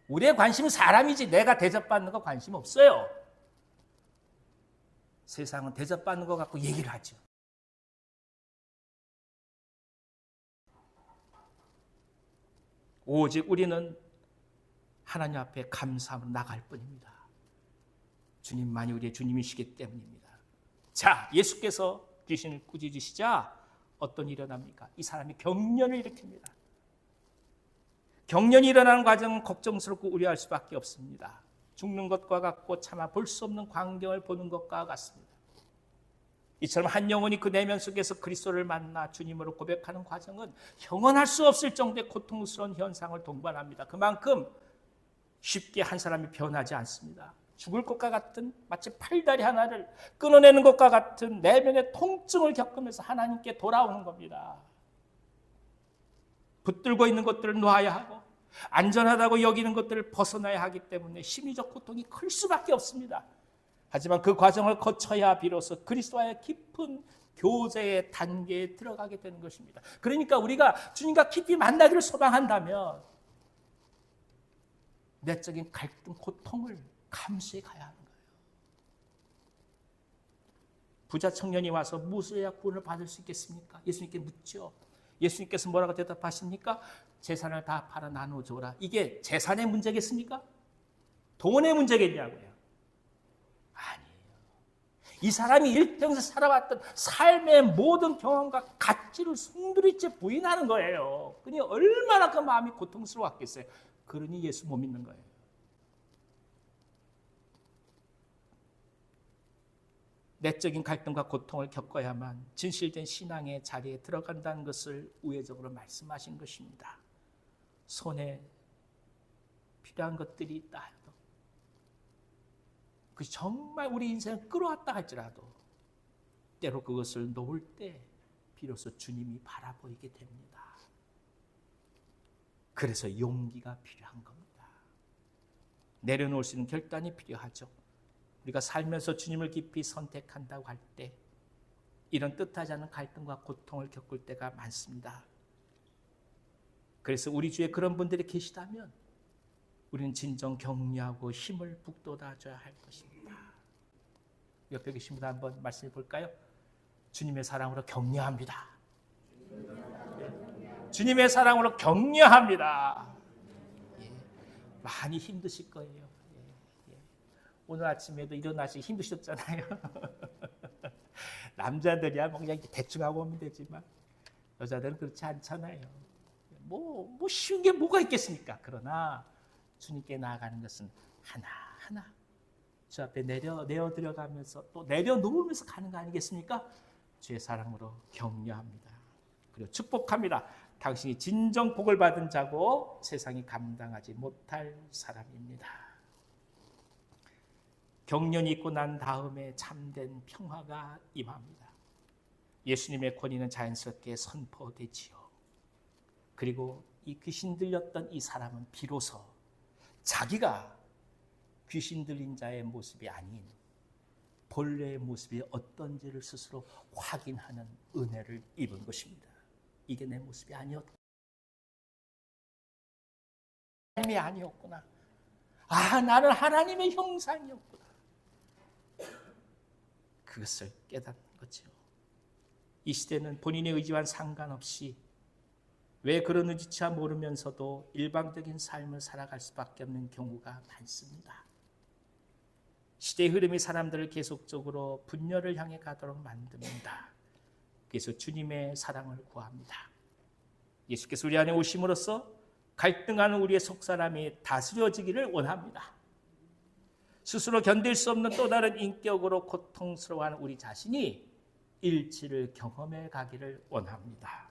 우리의 관심은 사람이지 내가 대접받는 거 관심 없어요. 세상은 대접받는 거 갖고 얘기를 하죠. 오직 우리는 하나님 앞에 감사함으로 나갈 뿐입니다. 주님만이 우리의 주님이시기 때문입니다. 자, 예수께서 귀신을 꾸짖으시자 어떤 일이 일어납니까? 이 사람이 경련을 일으킵니다. 경련이 일어나는 과정은 걱정스럽고 우려할 수밖에 없습니다. 죽는 것과 같고 차마 볼 수 없는 광경을 보는 것과 같습니다. 이처럼 한 영혼이 그 내면 속에서 그리스도를 만나 주님으로 고백하는 과정은 형언할 수 없을 정도의 고통스러운 현상을 동반합니다. 그만큼 쉽게 한 사람이 변하지 않습니다. 죽을 것과 같은 마치 팔다리 하나를 끊어내는 것과 같은 내면의 통증을 겪으면서 하나님께 돌아오는 겁니다. 붙들고 있는 것들을 놓아야 하고 안전하다고 여기는 것들을 벗어나야 하기 때문에 심리적 고통이 클 수밖에 없습니다. 하지만 그 과정을 거쳐야 비로소 그리스도와의 깊은 교제의 단계에 들어가게 되는 것입니다. 그러니까 우리가 주님과 깊이 만나기를 소망한다면 내적인 갈등, 고통을 감수해 가야 하는 거예요. 부자 청년이 와서 무엇을 해야 구원을 받을 수 있겠습니까? 예수님께 묻죠. 예수님께서 뭐라고 대답하십니까? 재산을 다 팔아 나누어 줘라. 이게 재산의 문제겠습니까? 돈의 문제겠냐고요. 아니에요. 이 사람이 일평생 살아왔던 삶의 모든 경험과 가치를 송두리째 부인하는 거예요. 그니 얼마나 그 마음이 고통스러웠겠어요. 그러니 예수 못 믿는 거예요. 내적인 갈등과 고통을 겪어야만 진실된 신앙의 자리에 들어간다는 것을 우회적으로 말씀하신 것입니다. 손에 필요한 것들이 있다 해도 그 정말 우리 인생을 끌어왔다 할지라도 때로 그것을 놓을 때 비로소 주님이 바라보이게 됩니다. 그래서 용기가 필요한 겁니다. 내려놓을 수 있는 결단이 필요하죠. 우리가 살면서 주님을 깊이 선택한다고 할 때 이런 뜻하지 않은 갈등과 고통을 겪을 때가 많습니다. 그래서 우리 주위에 그런 분들이 계시다면 우리는 진정 격려하고 힘을 북돋아줘야 할 것입니다. 옆에 계신 분 한번 말씀해 볼까요? 주님의 사랑으로 격려합니다. 주님의 사랑으로 격려합니다. 예, 많이 힘드실 거예요. 오늘 아침에도 일어나시기 힘드셨잖아요. 남자들이야 뭐 그냥 대충 하고 오면 되지만 여자들은 그렇지 않잖아요. 뭐 쉬운 게 뭐가 있겠습니까? 그러나 주님께 나아가는 것은 하나하나 주 앞에 내려 들어가면서 또 내려놓으면서 가는 거 아니겠습니까? 주의 사랑으로 격려합니다. 그리고 축복합니다. 당신이 진정 복을 받은 자고 세상이 감당하지 못할 사람입니다. 경련이 있고 난 다음에 참된 평화가 임합니다. 예수님의 권위는 자연스럽게 선포되지요. 그리고 이 귀신 들렸던 이 사람은 비로소 자기가 귀신 들린 자의 모습이 아닌 본래의 모습이 어떤지를 스스로 확인하는 은혜를 입은 것입니다. 이게 내 모습이 아니었구나. 삶이 아니었구나. 나는 하나님의 형상이었구나. 그것을 깨닫는 거죠. 이 시대는 본인의 의지와는 상관없이 왜 그러는지차 모르면서도 일방적인 삶을 살아갈 수밖에 없는 경우가 많습니다. 시대의 흐름이 사람들을 계속적으로 분열을 향해 가도록 만듭니다. 그래서 주님의 사랑을 구합니다. 예수께서 우리 안에 오심으로써 갈등하는 우리의 속사람이 다스려지기를 원합니다. 스스로 견딜 수 없는 또 다른 인격으로 고통스러워하는 우리 자신이 일치를 경험해 가기를 원합니다.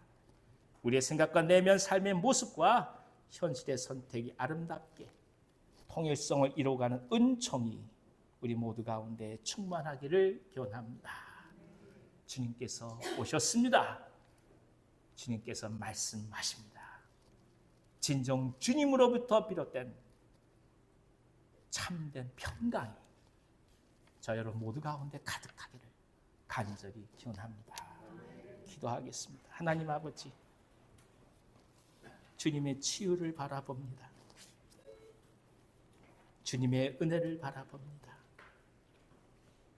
우리의 생각과 내면 삶의 모습과 현실의 선택이 아름답게 통일성을 이루어가는 은총이 우리 모두 가운데 충만하기를 기원합니다. 주님께서 오셨습니다. 주님께서 말씀하십니다. 진정 주님으로부터 비롯된 참된 평강이 저 여러분 모두 가운데 가득하기를 간절히 기원합니다. 기도하겠습니다. 하나님 아버지, 주님의 치유를 바라봅니다. 주님의 은혜를 바라봅니다.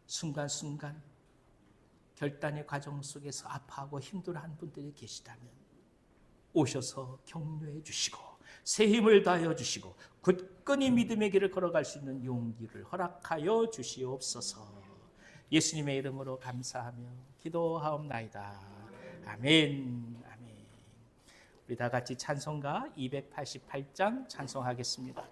순간순간 결단의 과정 속에서 아파하고 힘들어하는 분들이 계시다면 오셔서 격려해 주시고 새 힘을 다하여 주시고 굳건히 믿음의 길을 걸어갈 수 있는 용기를 허락하여 주시옵소서. 예수님의 이름으로 감사하며 기도하옵나이다. 아멘. 아멘. 우리 다 같이 찬송가 288장 찬송하겠습니다.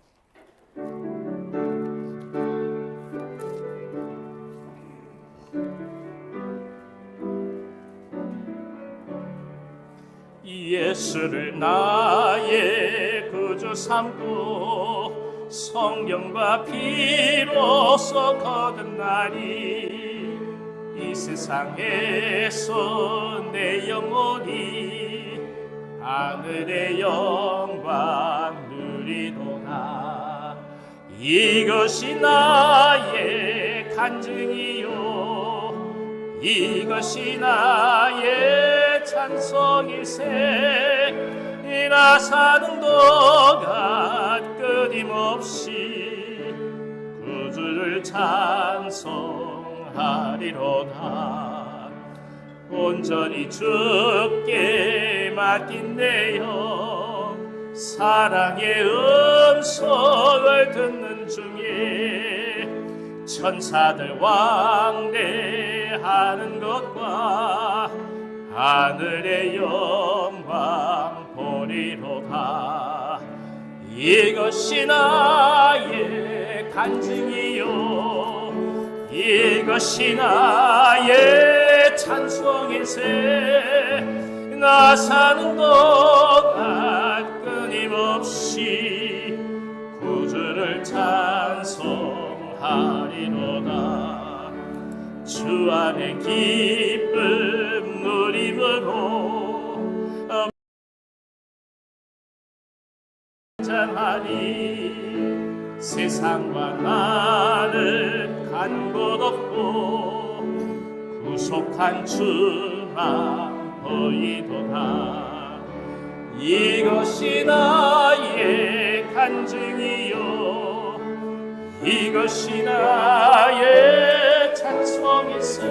예수를 나의 구주 삼고 성령과 피로써 거듭나니 이 세상에서 내 영혼이 하늘의 영광 누리도다. 이것이 나의 간증이요 이것이 나의 찬송일세 나 사는 동안 끊임없이 구주를 찬송하리로다. 온전히 주께 맡긴 내 영 사랑의 음성을 듣는 중에 천사들 왕래하는 것과 하늘의 영광 보리로다. 이것이 나의 간증이요 이것이 나의 찬송일세 나 사는 동안 끊임없이 구주를 찬송하리로다. 주 안에 기쁨 누림으로 찬하니 세상과 나는 간 곳 없고 구속한 주만 보이도다. 이것이 나의 간증이요 이것이 나의 찬송일세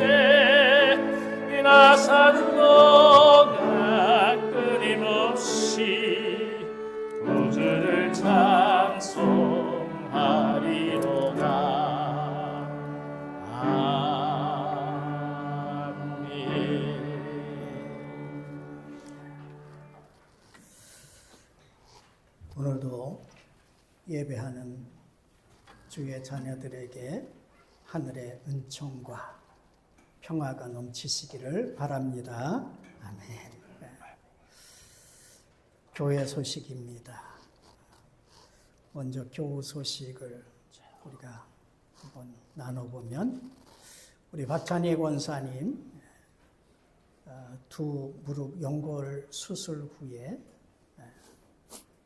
나 사는 동안 끊임없이 구주를 찬송하리로다. 오늘도 예배하는 주의 자녀들에게 하늘의 은총과 평화가 넘치시기를 바랍니다. 아멘. 교회 소식입니다. 먼저 교우 소식을 우리가 한번 나눠보면 우리 박찬희 권사님 두 무릎 연골 수술 후에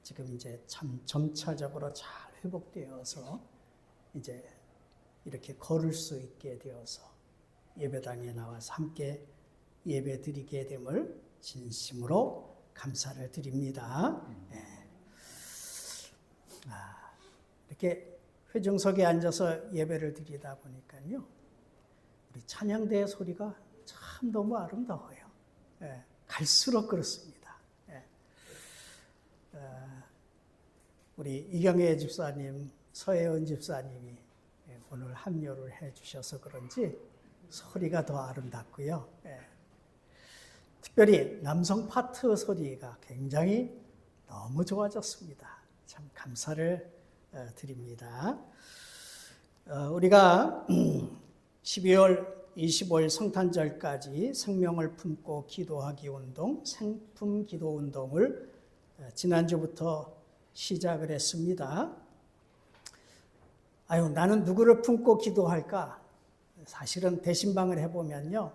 지금 이제 참 점차적으로 잘 회복되어서 이제 이렇게 걸을 수 있게 되어서 예배당에 나와서 함께 예배 드리게 됨을 진심으로 감사를 드립니다. 이렇게 회중석에 앉아서 예배를 드리다 보니까요, 우리 찬양대의 소리가 참 너무 아름다워요. 갈수록 그렇습니다. 우리 이경애 집사님, 서혜은 집사님이 오늘 합류를 해주셔서 그런지 소리가 더 아름답고요. 특별히 남성 파트 소리가 굉장히 너무 좋아졌습니다. 참 감사를 드립니다. 우리가 12월 25일 성탄절까지 생명을 품고 기도하기 운동, 생품 기도 운동을 지난주부터 시작을 했습니다. 나는 누구를 품고 기도할까? 사실은 대신방을 해보면요,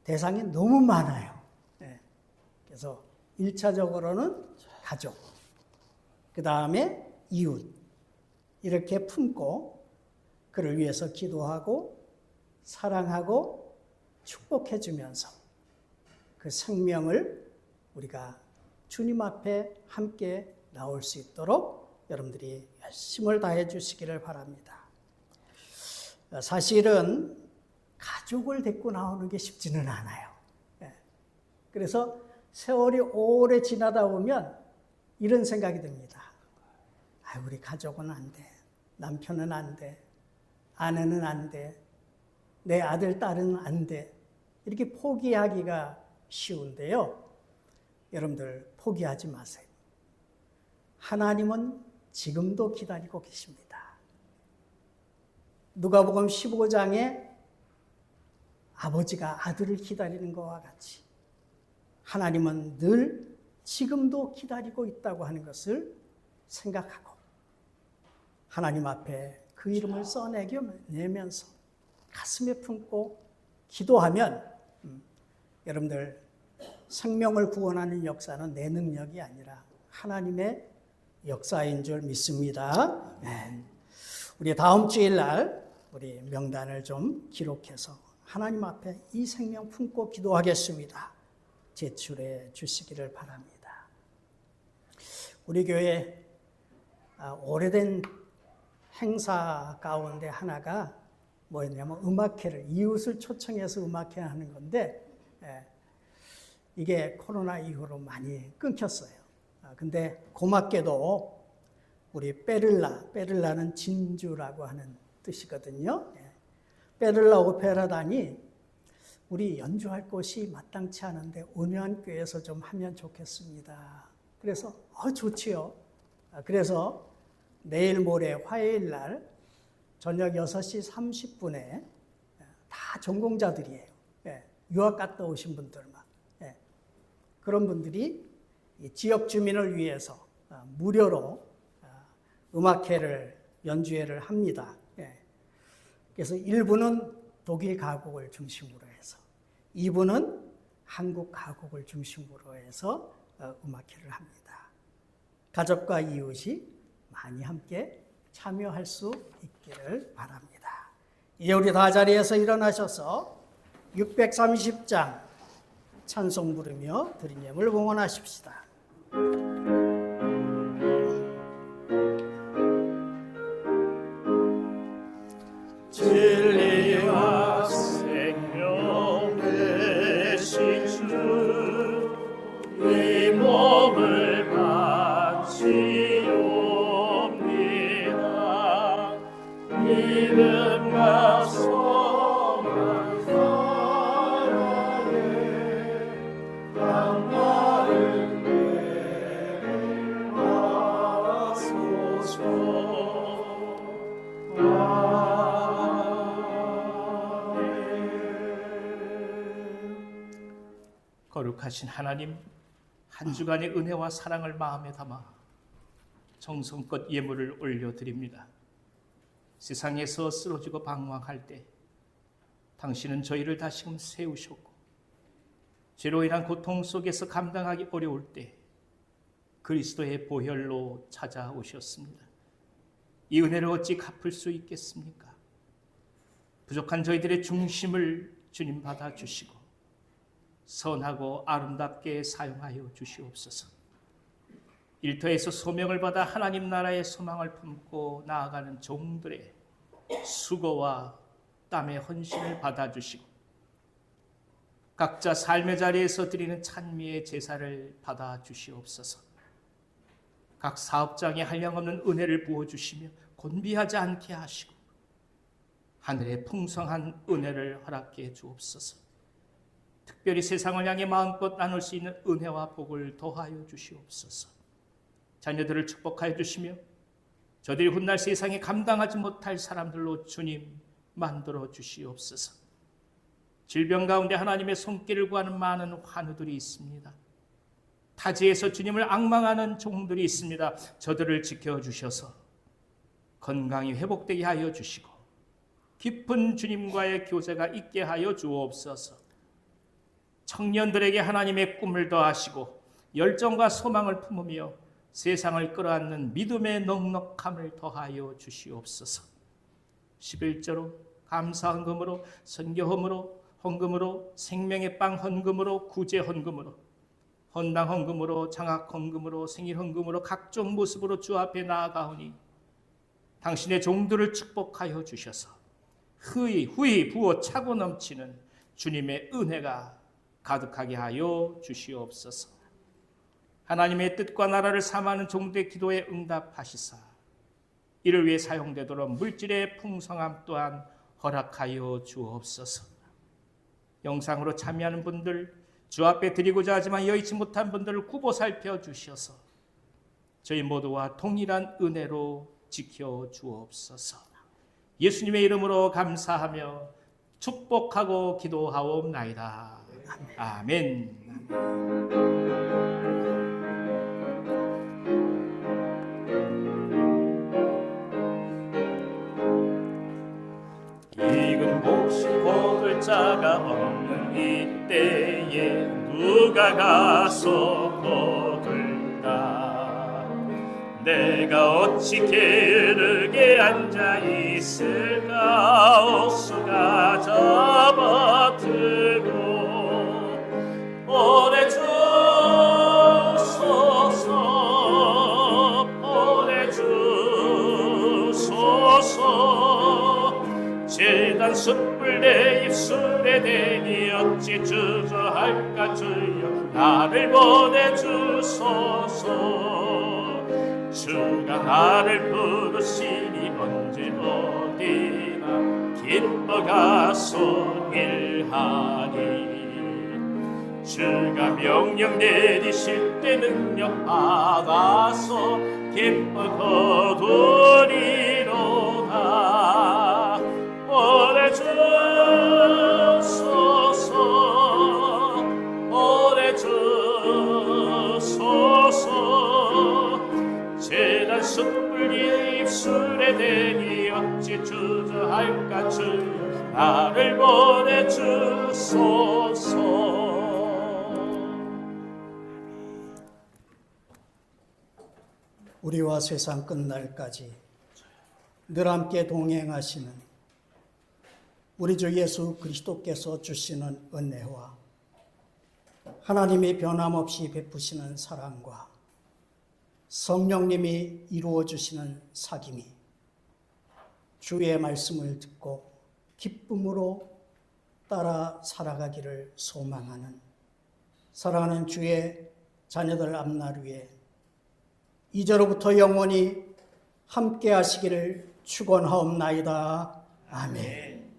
대상이 너무 많아요. 그래서 1차적으로는 가족, 그 다음에 이웃, 이렇게 품고 그를 위해서 기도하고 사랑하고 축복해주면서 그 생명을 우리가 주님 앞에 함께 나올 수 있도록 여러분들이 열심을 다해 주시기를 바랍니다. 사실은 가족을 데리고 나오는 게 쉽지는 않아요. 그래서 세월이 오래 지나다 보면 이런 생각이 듭니다. 우리 가족은 안 돼. 남편은 안 돼. 아내는 안 돼. 내 아들, 딸은 안 돼. 이렇게 포기하기가 쉬운데요. 여러분들 포기하지 마세요. 하나님은 지금도 기다리고 계십니다. 누가복음 15장에 아버지가 아들을 기다리는 것과 같이 하나님은 늘 지금도 기다리고 있다고 하는 것을 생각하고 하나님 앞에 그 이름을 써내면서 가슴에 품고 기도하면 여러분들 생명을 구원하는 역사는 내 능력이 아니라 하나님의 역사인 줄 믿습니다. 우리 다음 주일 날 우리 명단을 좀 기록해서 하나님 앞에 이 생명 품고 기도하겠습니다. 제출해 주시기를 바랍니다. 우리 교회 오래된 행사 가운데 하나가 뭐였냐면 음악회를, 이웃을 초청해서 음악회 하는 건데 이게 코로나 이후로 많이 끊겼어요. 근데 고맙게도 우리 베를라는 진주라고 하는 뜻이거든요. 베를라 오페라단이 우리 연주할 곳이 마땅치 않은데 은혜한교회에서 좀 하면 좋겠습니다. 그래서 좋지요. 그래서 내일 모레 화요일 날 저녁 6시 30분에 다 전공자들이에요. 유학 갔다 오신 분들만. 그런 분들이 지역 주민을 위해서 무료로 음악회를, 연주회를 합니다. 그래서 1부는 독일 가곡을 중심으로 해서 2부는 한국 가곡을 중심으로 해서 음악회를 합니다. 가족과 이웃이 많이 함께 참여할 수 있기를 바랍니다. 이제 우리 다 자리에서 일어나셔서 630장 찬송 부르며 드린 예물 봉헌하십시다. 진리와 생명 되신 주, 이 몸을 바치옵니다. 믿음과 소망 사랑에 남다른 거룩하신 하나님, 한 주간의 은혜와 사랑을 마음에 담아 정성껏 예물을 올려드립니다. 세상에서 쓰러지고 방황할 때 당신은 저희를 다시금 세우셨고, 죄로 인한 고통 속에서 감당하기 어려울 때 그리스도의 보혈로 찾아오셨습니다. 이 은혜를 어찌 갚을 수 있겠습니까? 부족한 저희들의 중심을 주님 받아주시고 선하고 아름답게 사용하여 주시옵소서. 일터에서 소명을 받아 하나님 나라의 소망을 품고 나아가는 종들의 수고와 땀의 헌신을 받아주시고 각자 삶의 자리에서 드리는 찬미의 제사를 받아주시옵소서. 각 사업장에 한량없는 은혜를 부어주시며 곤비하지 않게 하시고 하늘의 풍성한 은혜를 허락해 주옵소서. 특별히 세상을 향해 마음껏 나눌 수 있는 은혜와 복을 더하여 주시옵소서. 자녀들을 축복하여 주시며 저들이 훗날 세상에 감당하지 못할 사람들로 주님 만들어 주시옵소서. 질병 가운데 하나님의 손길을 구하는 많은 환우들이 있습니다. 타지에서 주님을 앙망하는 종들이 있습니다. 저들을 지켜주셔서 건강이 회복되게 하여 주시고 깊은 주님과의 교제가 있게 하여 주옵소서. 청년들에게 하나님의 꿈을 더하시고 열정과 소망을 품으며 세상을 끌어안는 믿음의 넉넉함을 더하여 주시옵소서. 11조로 감사 헌금으로, 선교 헌금으로, 생명의 빵 헌금으로, 구제 헌금으로, 헌당 헌금으로, 장학 헌금으로, 생일 헌금으로 각종 모습으로 주 앞에 나아가오니 당신의 종들을 축복하여 주셔서 후히 부어 차고 넘치는 주님의 은혜가 가득하게 하여 주시옵소서. 하나님의 뜻과 나라를 삼하는 종들의 기도에 응답하시사 이를 위해 사용되도록 물질의 풍성함 또한 허락하여 주옵소서. 영상으로 참여하는 분들, 주 앞에 드리고자 하지만 여의치 못한 분들을 구보 살펴 주셔서 저희 모두와 동일한 은혜로 지켜 주옵소서. 예수님의 이름으로 감사하며 축복하고 기도하옵나이다. 아멘. 익은 몫이 먹을 자가 없는 이때에 누가 가서 먹을까? 내가 어찌 게으르게 앉아 있을까? 옥수가 접어 재단 숯불 내 입술에 대니 어찌 주저할까 주여 나를 보내주소서. 주가 나를 부르시니 언제 어디나 기뻐 가서 일하리. 주가 명령 내리실 때 능력 받아서 기뻐 거두리로다. 보내주소서 보내주소서. 재단 숯불 입술에 대니 어찌 주저할까 주여 나를 보내주소서. 우리와 세상 끝날까지 늘 함께 동행하시는 우리 주 예수 그리스도께서 주시는 은혜와 하나님이 변함없이 베푸시는 사랑과 성령님이 이루어 주시는 사귐이 주의 말씀을 듣고 기쁨으로 따라 살아가기를 소망하는 사랑하는 주의 자녀들 앞날 위에 이제로부터 영원히 함께 하시기를 축원하옵나이다. 아멘.